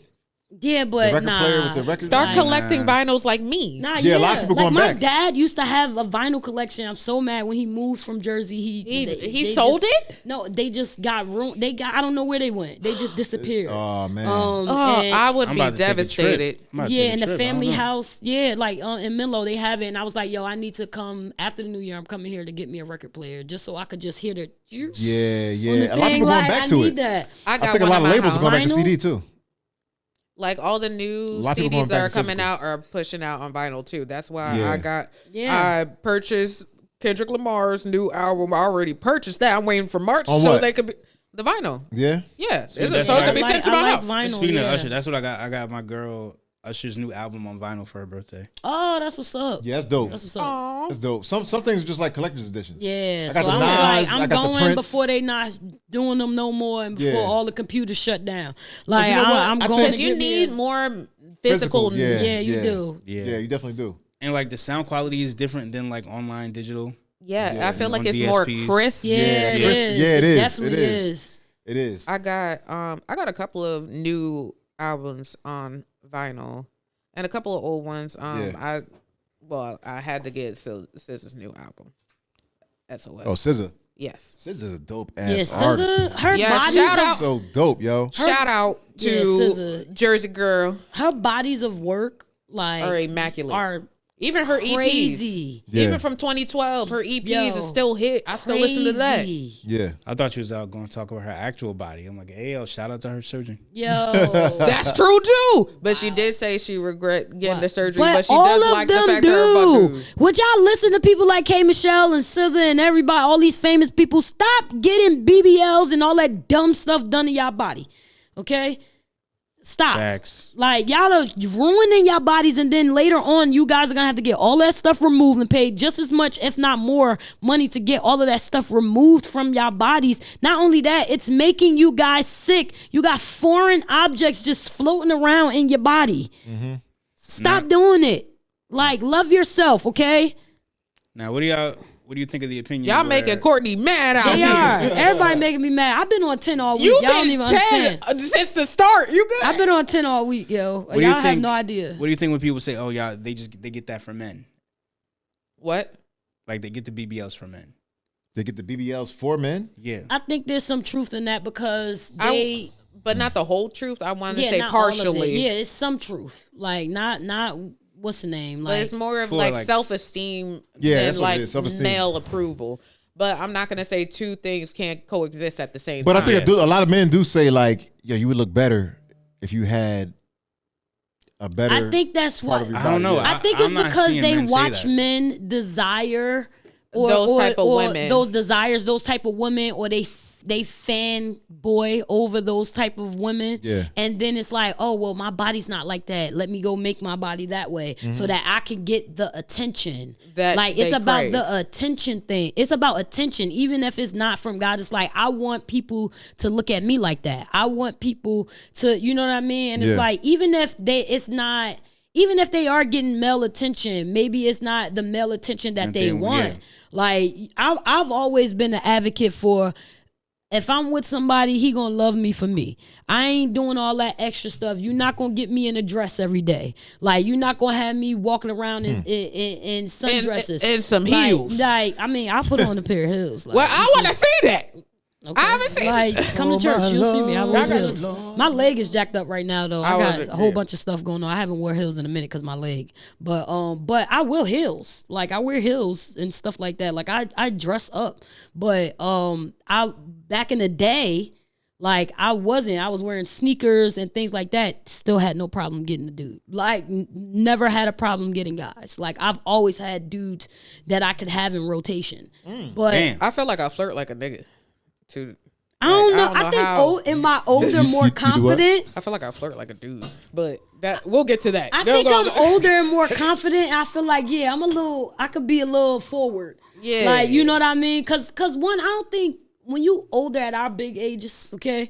Yeah, but the record player with the records. Start collecting vinyls like me. Yeah, a lot of people going my back. My dad used to have a vinyl collection. I'm so mad when he moved from Jersey. He sold it? No, they just got ruined. I don't know where they went. They just disappeared. Oh man. I would be devastated. Yeah, in the family house. Yeah, like in Menlo they have it, and I was like, yo, I need to come after the new year. I'm coming here to get me a record player just so I could just hear the. Yeah. A lot of people going back to it. I think a lot of labels are going back to CD too. Like all the new CDs that are coming out are pushing out on vinyl too. That's why I purchased Kendrick Lamar's new album. I already purchased that. I'm waiting for March so they could be the vinyl. Yeah. So it can be sent to my house. Vinyl, Speaking of Usher, that's what I got. I got my girl Usher's new album on vinyl for her birthday. Oh, that's what's up. Yeah, that's dope. That's what's up. That's dope. Some things are just like collector's editions. Yeah, so I was like, I'm going before they not doing them no more and before all the computers shut down. Like, I'm going because you need more physical. Yeah, you do. Yeah, you definitely do. And like the sound quality is different than like online digital. Yeah, I feel like it's more crisp. Yeah, it is. Yeah, it is. It definitely is. It is. I got a couple of new albums on vinyl and a couple of old ones. I had to get SZA's new album. SOS. Oh, SZA. Yes. SZA's a dope ass artist. Her bodies shout out. So dope, yo. Shout out to SZA. Jersey Girl. Her bodies of work are immaculate. Are even her crazy. EPs. Even from 2012, her EPs is still hit. I still listen to that. Yeah. I thought she was out going to talk about her actual body. I'm like, hey, yo, shout out to her surgeon. Yo. That's true too. But she did say she regret getting the surgery, but she all does of like the them fact that her butt grew. Would y'all listen to people like K. Michelle and SZA and everybody, all these famous people? Stop getting BBLs and all that dumb stuff done to y'all body. Okay? Stop. Facts. Like, y'all are ruining y'all bodies, and then later on, you guys are gonna have to get all that stuff removed and pay just as much, if not more, money to get all of that stuff removed from y'all bodies. Not only that, it's making you guys sick. You got foreign objects just floating around in your body. Mm-hmm. Stop doing it. Like, love yourself, okay? Now, what do you think of the opinion? Y'all making Courtney mad out They here. are. Everybody making me mad. I've been on 10 all week. You Y'all don't been even 10 understand. since the start. You good? I've been on 10 all week, yo. What do you Y'all have think- no idea. What do you think when people say, oh, yeah, they get that from men? What? Like they get the BBLs for men. They get the BBLs for men? Yeah. I think there's some truth in that because but not the whole truth. I want to say not all of it. partially. Yeah, it's some truth. Like not what's the name? But Like it's more of for, like like- self-esteem Yeah, than that's what it like is, self-esteem. male approval. But I'm not gonna say two things can't coexist at the same But time. I think a lot of men do say like, yo, you would look better if you had a better. I think that's part what of your I don't know. body. I think it's I'm not because seeing they men say watch that. men desire Those type of women. those desires, those type of women, or they fan boy over those type of women. Yeah. And then it's like, oh well, my body's not like that. Let me go make my body that way so that I can get the attention. That like it's they about crave. the attention thing. It's about attention, even if it's not from God. It's like I want people to look at me like that. I want people to, you know what I mean? And it's Yeah. like even if they are getting male attention, maybe it's not the male attention that they want. yeah. Like I've always been an advocate for, if I'm with somebody, he gonna love me for me. I ain't doing all that extra stuff. You're not gonna get me in a dress every day. Like you're not gonna have me walking around in sundresses and some heels. Like I mean, I'll put on a pair of heels. Like, well, I want to see that. okay. I haven't seen like come to church, you'll see me. I wear I got heels. you. My leg is jacked up right now though. I I got was- a whole yeah. bunch of stuff going on. I haven't worn heels in a minute because my leg. But I will heels. Like I wear heels and stuff like that. Like I dress up. But I back in the day, like I was wearing sneakers and things like that. Still had no problem getting a dude. Like never had a problem getting guys. Like I've always had dudes that I could have in rotation. But Damn. I feel like I flirt like a nigga. Too. I don't know. I don't know I think how. am I older, more You do what? confident? I feel like I flirt like a dude, but that we'll get to that. I They'll think go- I'm older and more confident. I feel like I could be a little forward. Yeah. Like you know what I mean? Cause one, I don't think when you older at our big ages, okay,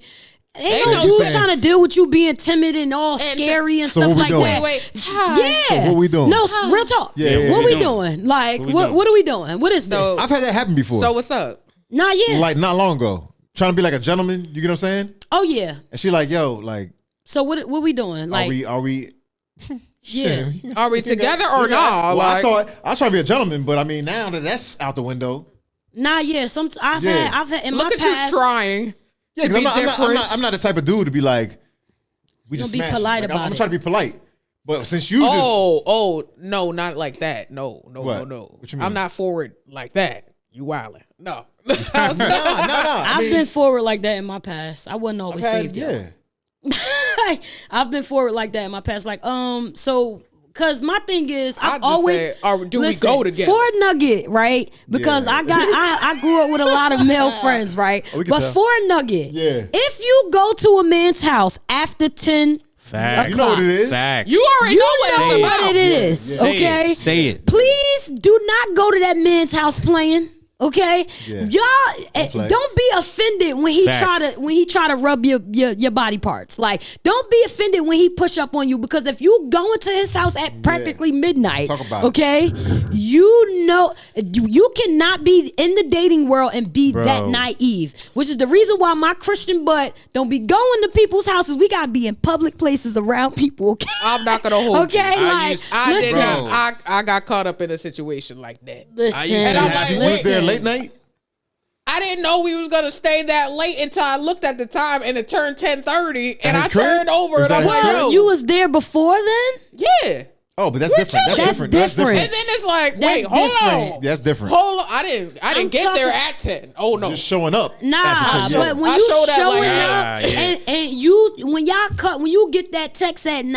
ain't no no dude saying- trying to deal with you being timid and all scary and So stuff what we like doing? that. Wait, hi. Yeah. So what we doing? No, real talk. Yeah, What what we we doing? Like What we what doing? what are we doing? What is So- this? I've had that happen before. So what's up? Not yet. like not long ago, trying to be like a gentleman. You get what I'm saying? Oh yeah. And she like, yo, like, So what we doing? Like are we? yeah. Are we together or not? Well, I Like, thought I was trying to be a gentleman, but I mean now that that's out the window. Nah, yeah. I've had in look my at past. you trying. Yeah, To because be different. I'm not the type of dude to be like, we You just don't be smashed. polite Like, about I'm it. trying to be polite, but since you just Oh, no, not like that. No. What? What you mean? I'm not forward like that. You wildin'. No. nah. I've been forward like that in my past. I wasn't always saved yet. yeah. I've been forward like that in my past. Like, so, cause my thing is, I I've just always said, do we go together? Ford Nugget, right? Because Yeah. I grew up with a lot of male friends, right? We can But tell. Ford Nugget, Yeah. if you go to a man's house after 10 Facts. You know what it is. Facts. You already you know what know it's what about. it is, Yeah. Say okay? it. Say it. Please do not go to that man's house playing. Okay, Yeah. y'all play. don't be offended when he Facts. try to rub your body parts. Like, don't be offended when he push up on you, because if you go into his house at practically midnight, Talk about it. okay, you know you cannot be in the dating world and be Bro. that naive. Which is the reason why my Christian butt don't be going to people's houses. We gotta be in public places around people. Okay? I'm not gonna hold Okay, you. like I did listen, not. I got caught up in a situation like that. listen, used to And I'm like, You wait. was there late night. I didn't know we was gonna stay that late until I looked at the time and it turned 10:30, and his I crib? turned over Was and I'm that his like, crib? yo, you was there before then? yeah. Oh, but that's different. That's That's different. That's different. And then it's like, That's wait, hold different. on, That's different. hold on. I didn't I'm get there talking- at 10. Oh no, Just showing up. Nah, after 10, yeah. but when I you showed that showing like, up yeah. and you when you get that text at 9:30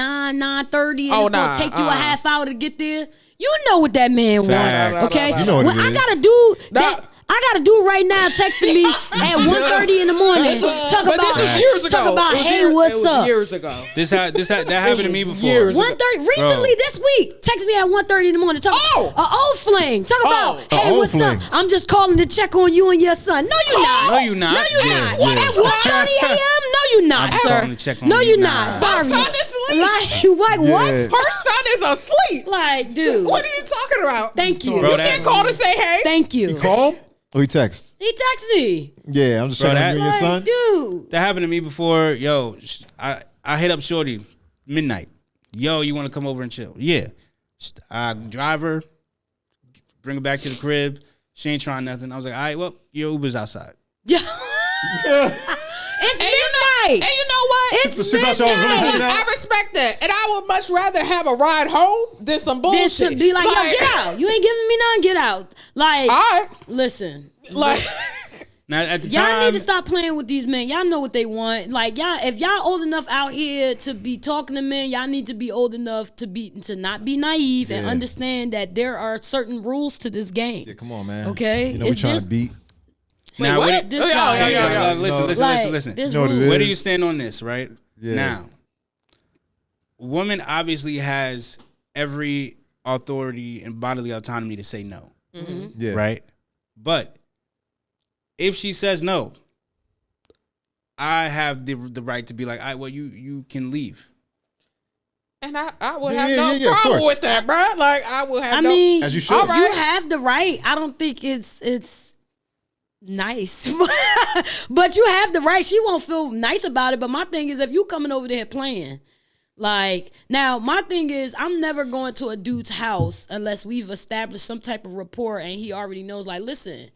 and Oh, it's gonna nah, take you a half hour to get there, you know what that man Facts. wants. Okay, You know what when it I is. got a dude Nah. that. I got a dude right now texting me at 1:30 in the morning. Talk but about this was years ago. talk about It was hey, years- what's it was up? Years ago. That happened to me before. years ago. 1:30 recently this week. Text me at 1:30 in the morning. Talk Oh! a old fling. Talk about A hey, old what's fling. up? I'm just calling to check on you and your son. No, you're not. No, you not. No, you're Yeah, not. yeah. At 1:30 a.m. No, you're not, I'm just sir. calling to check on No, you. you're Nah. not. Sorry. My son is asleep. Like what? Yeah. Her son is asleep. Like, dude. What are you talking about? Thank you. Bro, You that- can't call to say hey. Thank you. Call or he text. He text me. Yeah, I'm just Bro, checking that- on you and your son. Like, dude. That happened to me before. Yo, I hit up Shorty midnight. Yo, you want to come over and chill? Yeah. I drive her. bring her back to the crib. She ain't trying nothing. I was like, all right, well, your Uber's outside. Yeah. It's midnight. And you know what? It's midnight. I respect that. And I would much rather have a ride home than some bullshit. This should be like, yo, get out. You ain't giving me none, get out. Like, all right. Listen. Like, now at the y'all time, need to stop playing with these men. Y'all know what they want. Like, y'all, if y'all old enough out here to be talking to men, y'all need to be old enough to not be naive and understand that there are certain rules to this game. Yeah, come on, man. Okay? You know, we're trying to beat. now, what? This guy. Listen. This You know what it rule. is? Where do you stand on this, right? Yeah. Now, woman obviously has every authority and bodily autonomy to say no. Mm-hmm. Yeah. Right? But if she says no, I have the right to be like, all right, well, you can leave. and I would Yeah, have yeah, no yeah, of problem course. with that, bro. Like, I would have I no... mean, As you should. All right. you have the right. I don't think it's nice, but you have the right. She won't feel nice about it. But my thing is, if you coming over there playing, like, now my thing is, I'm never going to a dude's house unless we've established some type of rapport and he already knows, like, listen,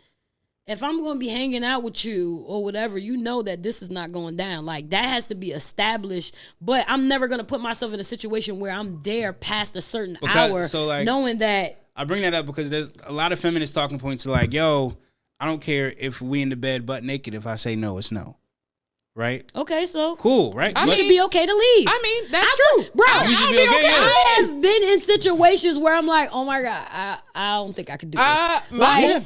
if I'm going to be hanging out with you or whatever, you know that this is not going down. Like, that has to be established. But I'm never going to put myself in a situation where I'm there past a certain hour, so, like, knowing that. I bring that up because there's a lot of feminist talking points like, yo, I don't care if we in the bed butt naked. If I say no, it's no. Right? Okay, so Cool, right? you should be okay to leave. I mean, that's true. Bro, You should be okay, yeah. I have been in situations where I'm like, oh my God, I don't think I could do this. My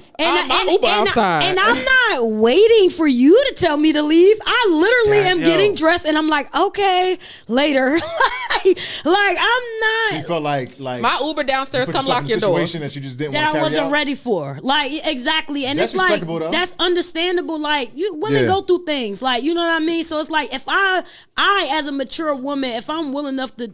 Uber outside. And I'm not waiting for you to tell me to leave. I literally am Yo. getting dressed and I'm like, okay, later. like I'm You not felt like my Uber downstairs, put come yourself lock in a your door. situation that you just didn't that want to I carry wasn't out. ready for. Like, exactly. And That's it's like, respectable, though. that's understandable. Like, women Yeah. go through things. Like, you know what I mean? So it's like, if I as a mature woman, if I'm willing enough to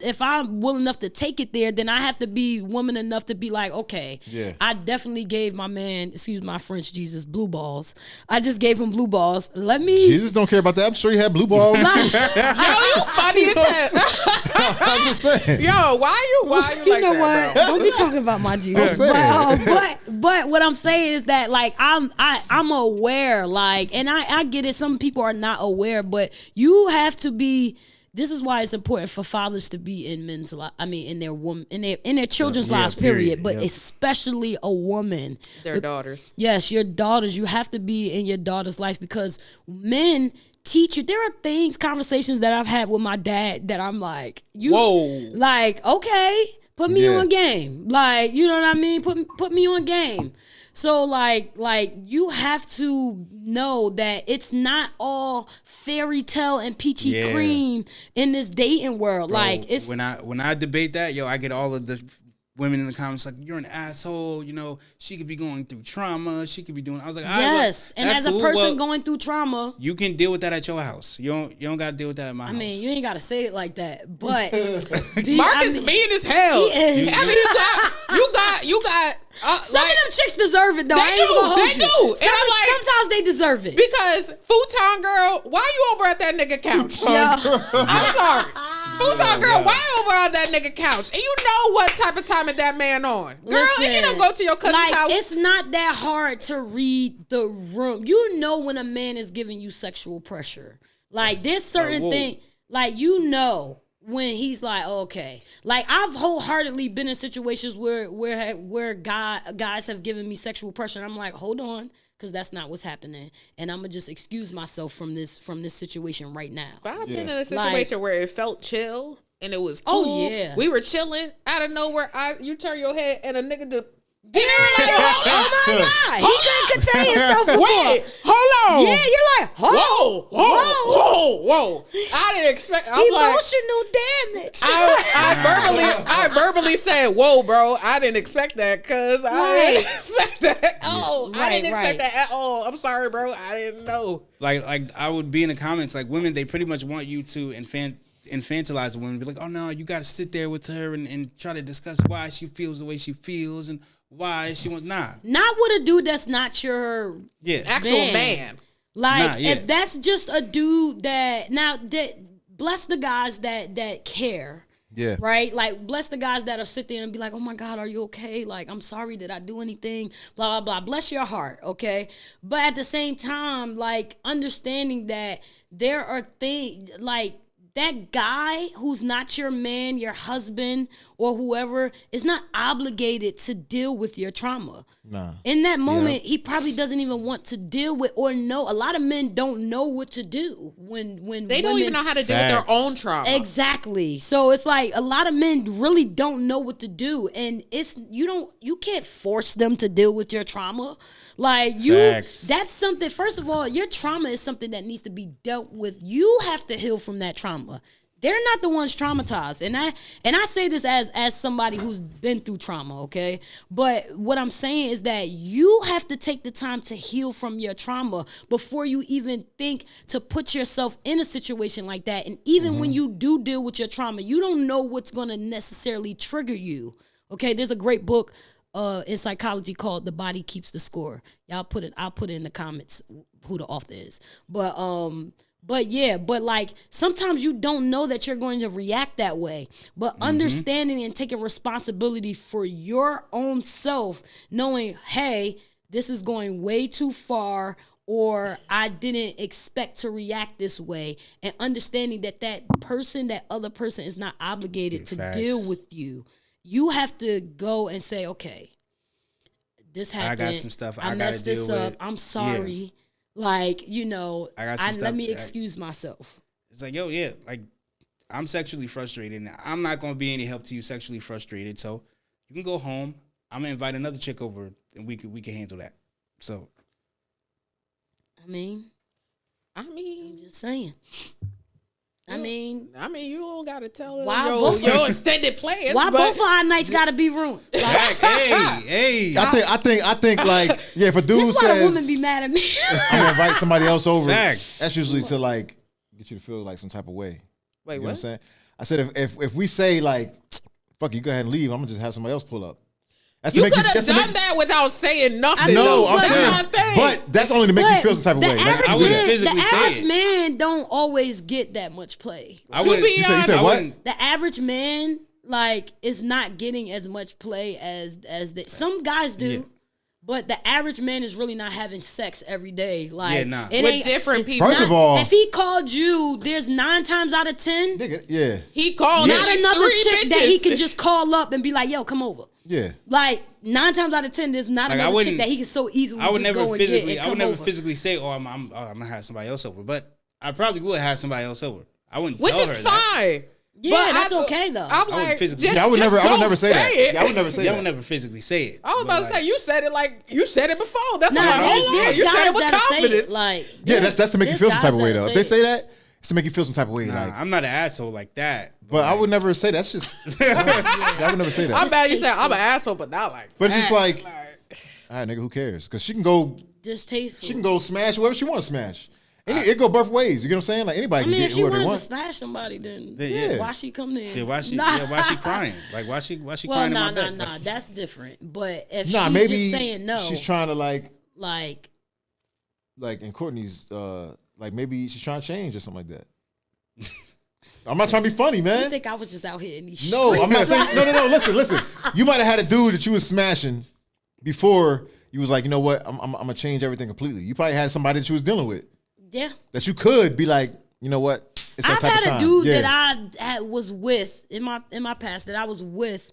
take it there, then I have to be woman enough to be like, okay, Yeah. I definitely gave my man, excuse my French, Jesus, blue balls. I just gave him blue balls. Let me. Jesus don't care about that. I'm sure you had blue balls. Yo, you funny as hell. I'm just saying. Yo, why you You like know that, what? bro? Don't be talking about my Jesus. saying. But what I'm saying is that, like, I'm aware, like, and I get it. Some people are not aware, but you have to be. This is why it's important for fathers to be in men's life. I mean, in their children's lives. Period. But especially a woman. Their daughters. Yes, your daughters. You have to be in your daughter's life because men teach you. There are conversations that I've had with my dad that I'm like, like, okay, put me on game. Like, you know what I mean? Put me on game. So like you have to know that it's not all fairy tale and peachy cream in this dating world. Bro, like, it's when I debate that, yo, I get all of the women in the comments like, you're an asshole, you know, she could be going through trauma, she could be doing. I was like, all right, yes, well, and that's as a cool. person Well, going through trauma, you can deal with that at your house. You don't got to deal with that at my house. I mean, you ain't gotta say it like that, but Marcus mean as hell. He is. I mean, you got. Some of them chicks deserve it though. They I ain't even gonna hold do. They you. do. And I'm like, Sometimes they deserve it. Because futon girl, why you over at that nigga couch? I'm sorry. Futon girl, why you over on that nigga couch? And you know what type of time that man on. Girl, Listen, if you don't go to your cousin's house. It's not that hard to read the room. You know when a man is giving you sexual pressure. Like, there's certain thing, like, you know when he's like, okay. Like, I've wholeheartedly been in situations where guys have given me sexual pressure, and I'm like, hold on, because that's not what's happening, and I'm gonna just excuse myself from this situation right now. But I've been in a situation where it felt chill and it was cool. Oh yeah, we were chilling out of nowhere. You turn your head and a nigga just. Like, oh my God, he couldn't contain himself before. Wait, hold on. Yeah, you're like, whoa. I didn't expect. I'm emotional damage. I verbally said, "Whoa, bro! I didn't expect that because I didn't expect that. I didn't expect that at all. I'm sorry, bro. I didn't know." Like I would be in the comments like, women, they pretty much want you to infantilize the woman. Be like, oh no, you got to sit there with her and try to discuss why she feels the way she feels and why she wants. Not with a dude that's not your actual man. Like, if that's just a dude that bless the guys that care Yeah. Right? Like, bless the guys that are sit there and be like, oh my God, are you okay? Like, I'm sorry, did I do anything? Blah, blah, blah. Bless your heart, okay? But at the same time, like, understanding that there are things, like, that guy who's not your man, your husband, or whoever is not obligated to deal with your trauma. Nah. In that moment, he probably doesn't even want to deal with or know. A lot of men don't know what to do when they don't even know how to deal with their own trauma. Exactly. So it's like a lot of men really don't know what to do, and you can't force them to deal with your trauma. Like that's something. First of all, your trauma is something that needs to be dealt with. You have to heal from that trauma. They're not the ones traumatized. And I say this as somebody who's been through trauma, okay? But what I'm saying is that you have to take the time to heal from your trauma before you even think to put yourself in a situation like that. And even when you do deal with your trauma, you don't know what's going to necessarily trigger you. Okay? There's a great book in psychology called The Body Keeps the Score. I'll put it in the comments who the author is. But like sometimes you don't know that you're going to react that way. But understanding and taking responsibility for your own self, knowing, hey, this is going way too far, or I didn't expect to react this way, and understanding that other person is not obligated to deal with you. You have to go and say, okay, this happened. I got some stuff I messed this up. I'm sorry. Yeah. Like, let me excuse myself. It's like, like I'm sexually frustrated and I'm not going to be any help to you sexually frustrated. So you can go home. I'm going to invite another chick over and we can handle that. So. I'm just saying. I mean, you don't gotta tell her why your extended plans. Why both of our nights gotta be ruined? Like, hey. I think like if a dude this says, why the woman be mad at me. I'm gonna invite somebody else over. Facts. That's usually to like get you to feel like some type of way. Wait, you know what I'm saying? I said if we say like, fuck you, go ahead and leave. I'm gonna just have somebody else pull up. You could have done that without saying nothing. No, I'm saying, but that's only to make you feel some type of way. I wouldn't physically say it. The average man don't always get that much play. I wouldn't. You said what? The average man is not getting as much play as some guys do. Yeah. But the average man is really not having sex every day. Like, with different people. First of all, if he called you, there's 9 times out of 10. Yeah. He called not another chick bitches that he can just call up and be like, yo, come over. Yeah. Like 9 times out of 10, there's not another chick that he can so easily go and get and come I would never over. physically say, I'm gonna have somebody else over. But I probably would have somebody else over. I wouldn't Which tell her is fine. Yeah, that's okay though. I'm like, I would never say that. Yeah, I would never say that. I would never physically say it. I was about to say you said it like you said it before. That's what you said it with confidence. Like, that's to make you feel some type of way though. If they say that, it's to make you feel some type of way. Like, I'm not an asshole like that. But I would never say that. That's just. I would never say that. I'm bad. You said I'm an asshole, but not like. But it's just like, all right, nigga, who cares? Because she can go. Distasteful. She can go smash whoever she want to smash. It go both ways. You get what I'm saying? Like anybody can get whoever they want. If she wanted to smash somebody, then why she come in? Yeah, why she crying? Like why she crying in my bed? Nah, that's different. But if she's maybe just saying no, she's trying to like in Courtney's like maybe she's trying to change or something like that. I'm not trying to be funny, man. You think I was just out here in these No, streets? I'm not saying no. Listen. You might have had a dude that you was smashing before you was like, you know what? I'm gonna change everything completely. You probably had somebody that you was dealing with. Yeah. That you could be like, you know what? It's that I've type had of time. a dude that I was with in my past that I was with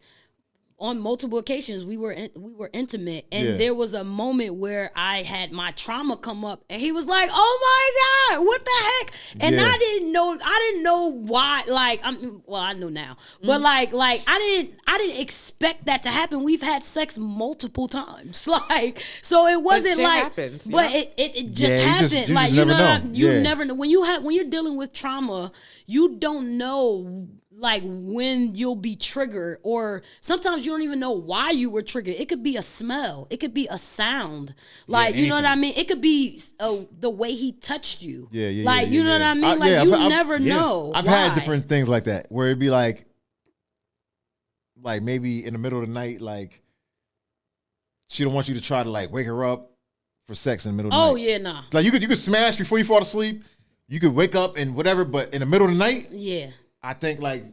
on multiple occasions. We were intimate, and there was a moment where I had my trauma come up, and he was like, "Oh my God, what the heck?" And I didn't know why. Like, I know now, but like I didn't expect that to happen. We've had sex multiple times, like, so it wasn't like, happens, but it just happened. You like, just never know. You never know when you're dealing with trauma. You don't know. Like when you'll be triggered, or sometimes you don't even know why you were triggered. It could be a smell. It could be a sound. Like, you know what I mean? It could be the way he touched you. Like, you know what I mean? Like, you never know. I've had different things like that where it'd be like maybe in the middle of the night, like she don't want you to try to like wake her up for sex in the middle of the night. Oh yeah, nah. Like you could smash before you fall asleep. You could wake up and whatever, but in the middle of the night, yeah. I think like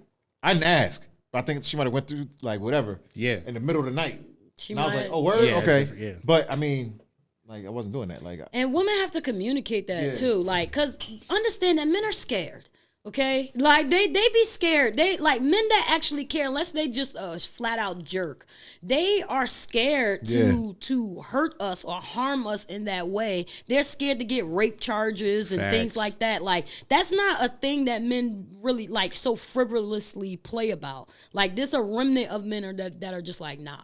I didn't ask, but I think she might have went through like whatever. Yeah. In the middle of the night. And I was like, oh, word? Yeah, okay. Yeah. But I mean, like I wasn't doing that. Like, and women have to communicate that too. Like, cause understand that men are scared. Okay, like they be scared. They like men that actually care, unless they just a flat out jerk. They are scared to hurt us or harm us in that way. They're scared to get rape charges and things like that. Like that's not a thing that men really like so frivolously play about. Like there's a remnant of men that are just like, nah.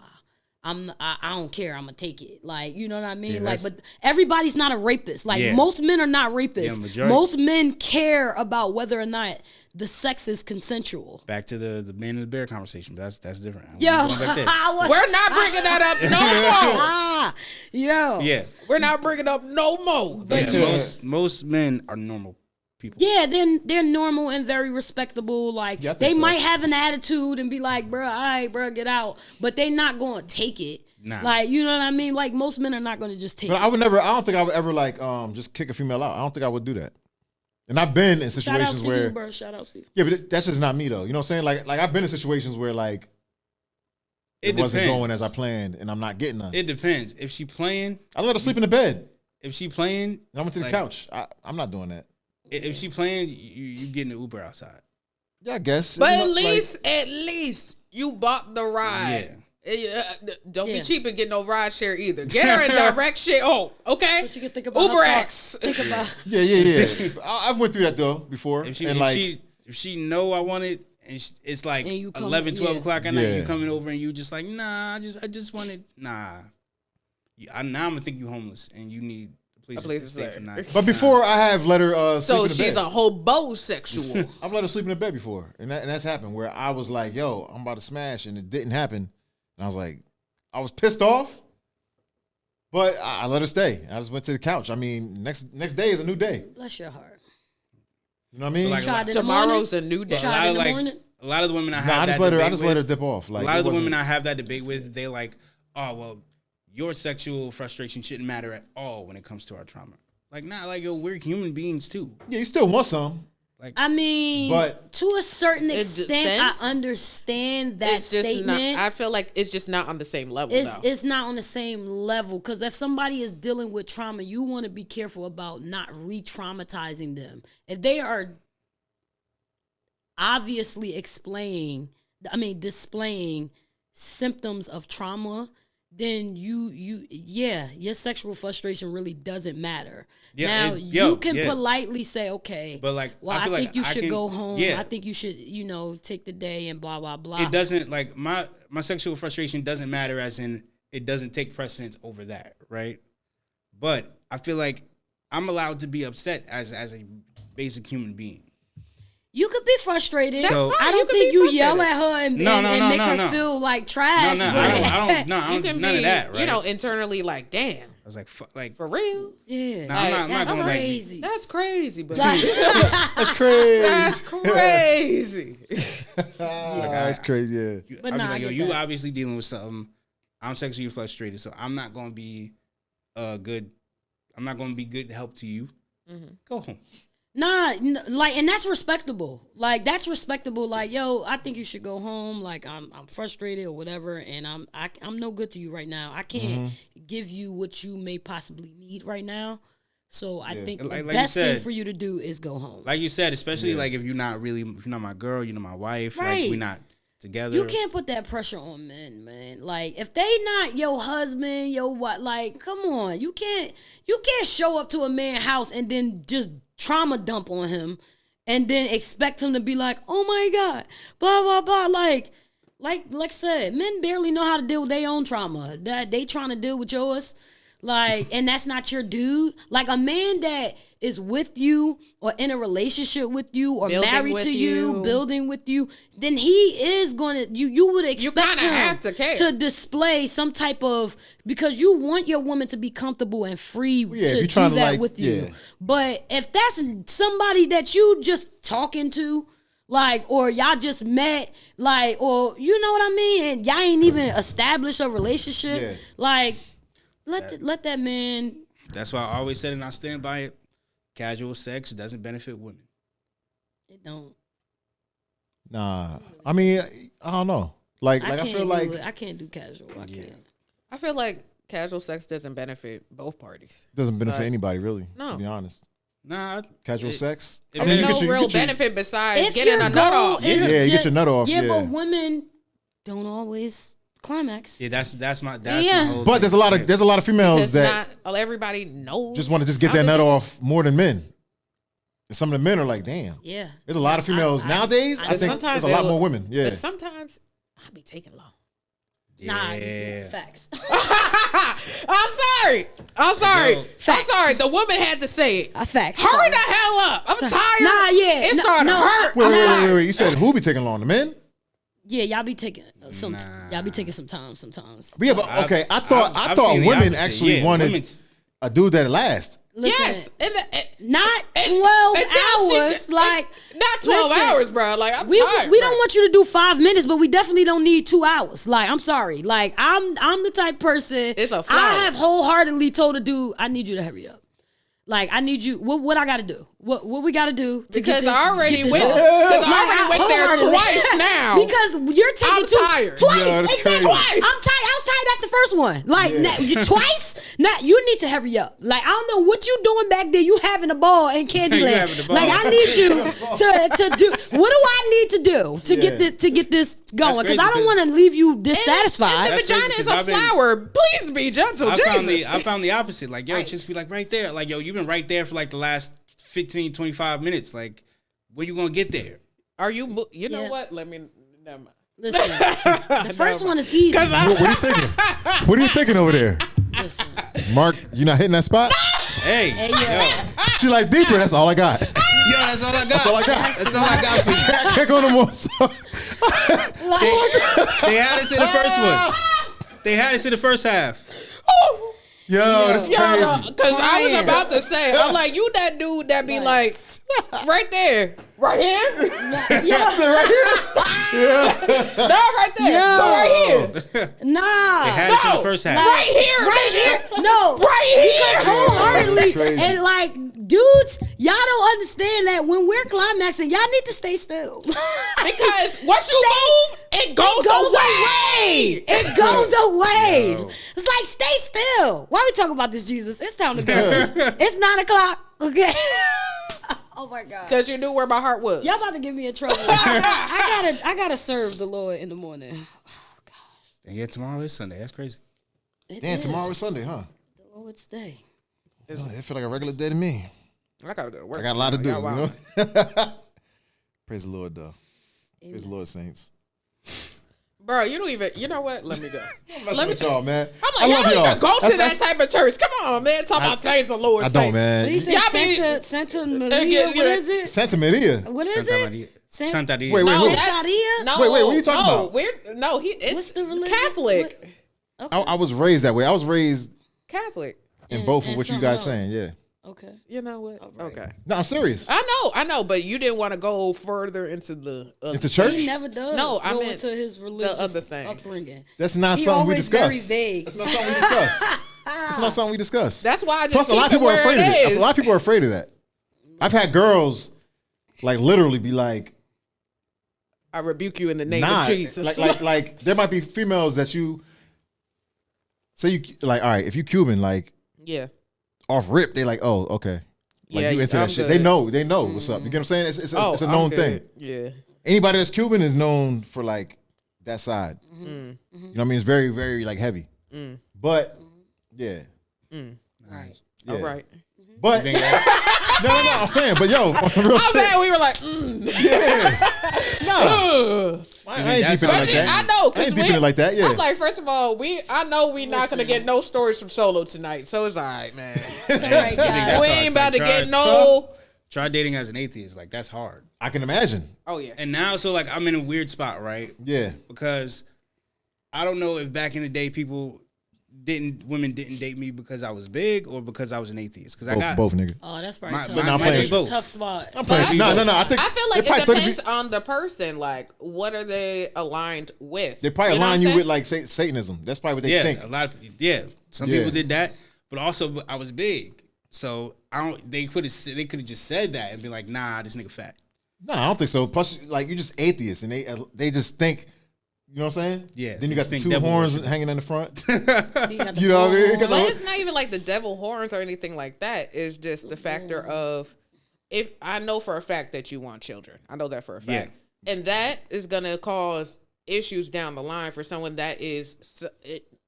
I don't care. I'm gonna take it. Like, you know what I mean? Yeah, like, but everybody's not a rapist. Like, Yeah. most men are not rapists. Yeah, majority. Most men care about whether or not the sex is consensual. Back to the man and the bear conversation. That's different. Yo, we're not bringing that up no more. Yo, Yeah, we're not bringing up no more. yeah, most men are normal people. Yeah, they're normal and very respectable. Like they might have an attitude and be like, "Bro, all right, bro, get out," but they not going to take it. Nah. Like, you know what I mean? Like most men are not going to just take it. But I don't think I would ever like just kick a female out. I don't think I would do that. And I've been in situations Shout out to where you, bro. Shout out to you. Yeah, but that's just not me though. You know what I'm saying? Like I've been in situations where like it wasn't going as I planned and I'm not getting none. It depends. If she playing, I let her sleep in the bed. If she playing, and I went to the couch. I'm not doing that. If she playing, you getting the Uber outside. Yeah, I guess. But at least you bought the ride. Yeah. Don't be cheap and get no ride share either. Get her in direct shit. Oh, okay. So she can think about Uber X. Think about. Yeah. I've went through that though before. If she know I want it, and it's like 11, 12 o'clock at night, you coming over and you just like, nah, I just wanted, nah. Now I'm gonna think you homeless and you need a place to stay for night. But before I have let her sleep in the she's bed. a hobosexual. I've let her sleep in the bed before, and that's happened where I was like, "Yo, I'm about to smash," and it didn't happen. And I was like, I was pissed off, but I let her stay. I just went to the couch. I mean, next day is a new day. Bless your heart. You know what I mean? Like, tomorrow's a new day. A lot of the women I have I just let her dip off. Like, a lot of the women I have that debate with, they like, oh well, your sexual frustration shouldn't matter at all when it comes to our trauma. Like, nah, like yo, we're human beings too. Yeah, you still want some. Like, I mean, but to a certain extent, I understand that statement. I feel like it's just not on the same level. It's not on the same level because if somebody is dealing with trauma, you want to be careful about not re-traumatizing them. If they are obviously displaying symptoms of trauma, then your sexual frustration really doesn't matter. Yeah, now you can politely say, okay, but like, well, I think you should go home. Yeah. I think you should, take the day and blah blah blah. It doesn't like my sexual frustration doesn't matter as in it doesn't take precedence over that, right? But I feel like I'm allowed to be upset as a basic human being. You could be frustrated. So, I don't think you yell at her and make her feel like trash. No, I don't none of that, right? Internally like, damn. I was like for real? Yeah. Nah, I'm not that's gonna crazy. That's crazy, but that's crazy. That's crazy. That's crazy. Yeah. But I'd be like, you obviously dealing with something. I'm sexually frustrated, so I'm not gonna be good. I'm not gonna be good help to you. Mm-hmm. Go home. Nah, like, and that's respectable. Like, that's respectable. Like, yo, I think you should go home. Like, I'm frustrated or whatever, and I'm no good to you right now. I can't give you what you may possibly need right now. So I think the best thing for you to do is go home. Like you said, especially like if you're not my girl, you're not my wife, right. Like we're not together. You can't put that pressure on men, man. Like, if they not your husband, your what? Like, come on, you can't show up to a man's house and then just trauma dump on him and then expect him to be like, oh my God, blah, blah, blah. Like I said, men barely know how to deal with their own trauma. That they trying to deal with yours. Like, and that's not your dude. Like, a man that is with you or in a relationship with you or building married to you, building with you, then he is going to, you would expect him to display some type of, because you want your woman to be comfortable and free to do that with you. Yeah. But if that's somebody that you just talking to, like, or y'all just met, like, or you know what I mean, and y'all ain't even established a relationship, like, let that man. That's why I always said, and I stand by it. Casual sex doesn't benefit women. It don't. Nah, I mean, I don't know. Like I feel like I can't do casual. I can't. I feel like casual sex doesn't benefit both parties. doesn't benefit anybody really. No. To be honest, Nah, casual sex. There's no real benefit besides getting a nut off. Yeah, you get your nut off. Yeah, but women don't always climax. Yeah, that's my whole But thing. there's a lot of females Because that not everybody knows. just want to just get that nut off more than men. And some of the men are like, damn. Yeah. There's a lot of females nowadays. I think there's a lot more women. Yeah. But sometimes I be taking long. Nah, facts. I'm sorry. I'm sorry. The woman had to say it. Facts. Hurry the hell up. I'm tired. Nah, yeah. It started to hurt. Wait. You said who be taking long? The men? Yeah, y'all be taking some time sometimes. But yeah, but okay. I thought women actually wanted a dude that lasts. Listen, yes, not 12 hours. Like not 12 hours, bro. Like I'm tired. We don't want you to do 5 minutes, but we definitely don't need 2 hours. Like I'm sorry. Like I'm the type person. It's a flower. I have wholeheartedly told a dude, I need you to hurry up. Like I need you. What I got to do? What we got to do to get this? I already went. Because I already went there twice now. Because you're taking tired. Twice. Yeah, that's crazy. Twice. I'm tired. I was tired after the first one. Like now, you twice. Now you need to hurry up. Like I don't know what you doing back there. You having a ball in Candyland. Like I need you to do. What do I need to do to get this going? Because I don't want to leave you dissatisfied. And the vagina is a flower. Please be gentle. I found the opposite. Like yo, just be like right there. Like yo, you've been right there for like the last 15, 25 minutes. Like, when you gonna get there? Are you? You know what? Never mind. Listen, the first one is easy. What are you thinking? What are you thinking over there? Listen. Mark, you not hitting that spot? Hey, yo. She like deeper. That's all I got. Yo, that's all I got. That's all I got. That's all I got for you. I can't go no more. They had us in the first one. They had us in the first half. Yo, that's crazy. Because I was about to say, I'm like, you that dude that be like, right there, right here, Yes, right here. Yeah. no, right there, so right here, Nah. They had us in the first half. right here, No. right here. Because wholeheartedly, and like, dudes, y'all don't understand that when we're climaxing, y'all need to stay still. Because once you move, it goes away. It goes away. Yo. It's like, stay still. Why are we talking about this, Jesus? It's time to go. It's 9 o'clock. Okay. Oh my God. Because you knew where my heart was. Y'all about to get me in trouble. I gotta serve the Lord in the morning. Oh gosh. And yeah, tomorrow is Sunday. That's crazy. Damn, tomorrow is Sunday, huh? The Lord's day. It feel like a regular day to me. I gotta go to work. I got a lot to do. You know? Praise the Lord, though. Amen. Praise the Lord, saints. Bro, you don't even. You know what? Let me go. Let me y'all, man. I'm like, y'all don't even go to that type of church. Come on, man. Talk about praise the Lord. I don't, man. He said Santa Maria. What is it? Santa Maria. What is it? Santa Maria. Wait, no, wait, what are you talking about? It's what's the religion? Catholic. Okay. I was raised that way. I was raised Catholic. in both of what you guys saying. Yeah. Okay. You know what? Right. Okay. No, I'm serious. I know, but you didn't want to go further into the into church. He never does. No, I meant into his religious the other thing. upbringing. That's not something we discuss. Very vague. That's not something we discuss. That's not something we discuss. That's why I just Plus, a lot of people are afraid of it. A lot of people are afraid of that. I've had girls like literally be like, "I rebuke you in the name of Jesus." Like there might be females that you say you like. All right, if you Cuban, like off rip, they like, oh, okay. Like you into that shit. Good. They know what's up. You get what I'm saying? It's a known thing. Yeah. Anybody that's Cuban is known for like that side. Mm-hmm. You know what I mean? It's very, very like heavy. But yeah. Nice. Yeah. All right. But no. I'm saying, but yo, on some real shit. Man, we were like, yeah. No. I ain't deep in it like that. I know. I ain't deep in it like that. Yeah. I'm like, first of all, I know we not gonna get no stories from Solo tonight, so it's all right, man. It's all right, guys. We ain't about to get no. Try dating as an atheiist. Like that's hard. I can imagine. Oh yeah. And now, so like I'm in a weird spot, right? Yeah. Because I don't know if back in the day women didn't date me because I was big or because I was an atheist. Because I got both niggas. Oh, that's probably tough. I'm playing That's a tough spot. I'm playing. No. I feel like it depends on the person. Like, what are they aligned with? They probably align you with like Satanism. That's probably what they think. A lot of some people did that, but also I was big, so they could have just said that and be like, nah, this nigga fat. No, I don't think so. Plus, like, you're just atheists, and they just think, you know what I'm saying? Yeah. Then you got the two horns hanging in the front. You got the You know what I mean? But it's not even like the devil horns or anything like that. It's just the factor of, if I know for a fact that you want children. I know that for a fact. Yeah. And that is going to cause issues down the line for someone that is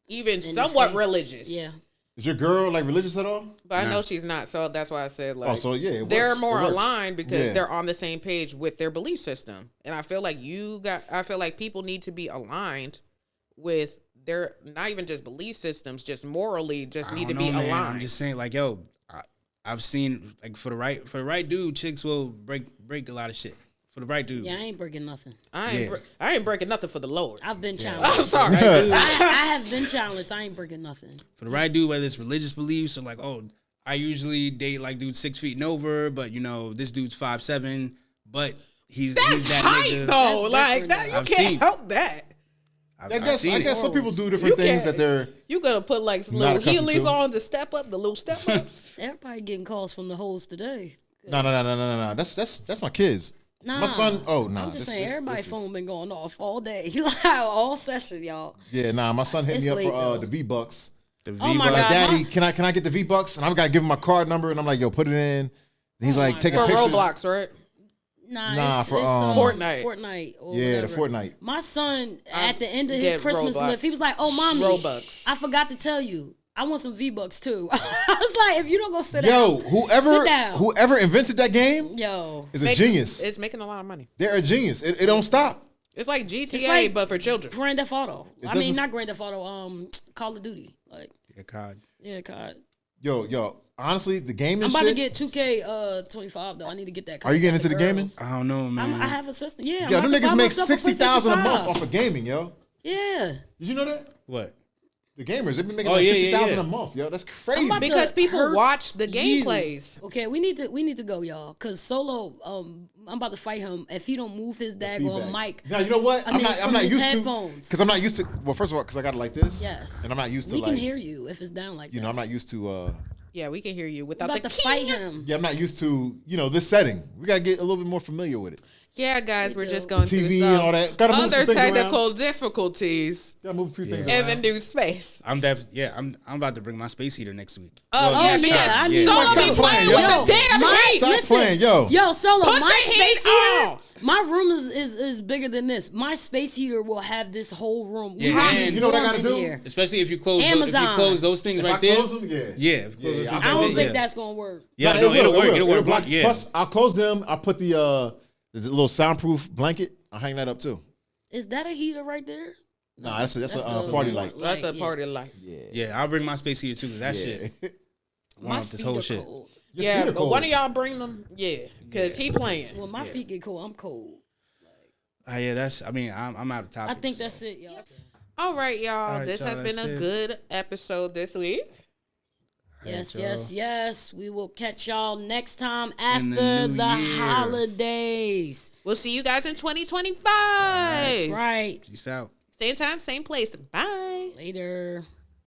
even somewhat religious. Yeah. Is your girl like religious at all? But I know she's not, so that's why I said like. Oh, so yeah, they're more aligned because they're on the same page with their belief system, and I feel like I feel like people need to be aligned with their not even just belief systems, just morally, just need to be aligned. I'm just saying, like, yo, I've seen like for the right dude, chicks will break a lot of shit. For the right dude. Yeah, I ain't breaking nothing. I ain't breaking nothing for the Lord. I've been challenged. I'm sorry. I have been challenged. I ain't breaking nothing. For the right dude, whether it's religious beliefs or like, I usually date like dudes 6 feet and over, but this dude's 5'7", but he's that height nigga. though. Like that, you can't help that. I guess some people do different things that they're. You gotta put like little heelys on to step up, the little step ups. Everybody getting calls from the hoes today. No. That's my kids. Nah, my son. Oh no. I'm just saying, everybody's phone been going off all day, all session, y'all. Yeah, my son hit me up for the V-Bucks. Oh my God, like, Daddy, can I get the V-Bucks? And I've got to give him my card number, and I'm like, yo, put it in. And he's like, take a picture. For Roblox, right? Nah, for Fortnite. Yeah, the Fortnite. My son, at the end of his Christmas list, he was like, "Oh, mommy, Robux. I forgot to tell you, I want some V-Bucks too." I was like, "If you don't go sit down, whoever invented that game, is a genius. It's making a lot of money. They're a genius. It don't stop. It's like GTA, but for children. Grand Theft Auto. Not Grand Theft Auto. Call of Duty. Like COD. Yeah, COD. Yo. Honestly, the gaming. I'm about to get 2K 25 though. I need to get that. Are you getting into the gaming? I don't know, man. I have a system. Yeah. Yo, them niggas make $60,000 a month off of gaming, yo. Yeah. Did you know that? What? The gamers, they've been making $60,000 a month, yo. That's crazy. Because people watch the gameplays. Okay, we need to go, y'all. Cause Solo, I'm about to fight him if he don't move his daggone mic. Now you know what? I'm not used headphones. to. Because I'm not used to. Well, first of all, because I got it like this. Yes. And I'm not used to. We can hear you if it's down like that. You know, I'm not used to. Yeah, we can hear you without the fight him. Yeah, I'm not used to this setting. We gotta get a little bit more familiar with it. Yeah, guys, we're just going through TV some and all that. other technical difficulties Gotta move a few things in the new space. I'm about to bring my space heater next week. I need Solo be playing with the damn heat. Stop playing, yo. Yo, Solo, Put my the space heat heater. on. My room is bigger than this. My space heater will have this whole room. Yeah, and you know what I gotta do? Here. Especially if you close those things if right I there. Close them, yeah. I don't think that's gonna work. Yeah, no, it'll work. Yeah. Plus, I'll close them. I'll put the little soundproof blanket. I'll hang that up too. Is that a heater right there? Nah, that's a party light. That's a party light. Yeah, I'll bring my space heater too, because that shit. My this whole shit. Cold. Yeah, but one of y'all bring them. Yeah, because he playing. When my feet get cold, I'm cold. I'm out of topic. I think that's it, y'all. All right, y'all. All right, this y'all, has been a good episode this week. Yes. We will catch y'all next time after the holidays. We'll see you guys in 2025. That's right. Peace out. Same time, same place. Bye. Later.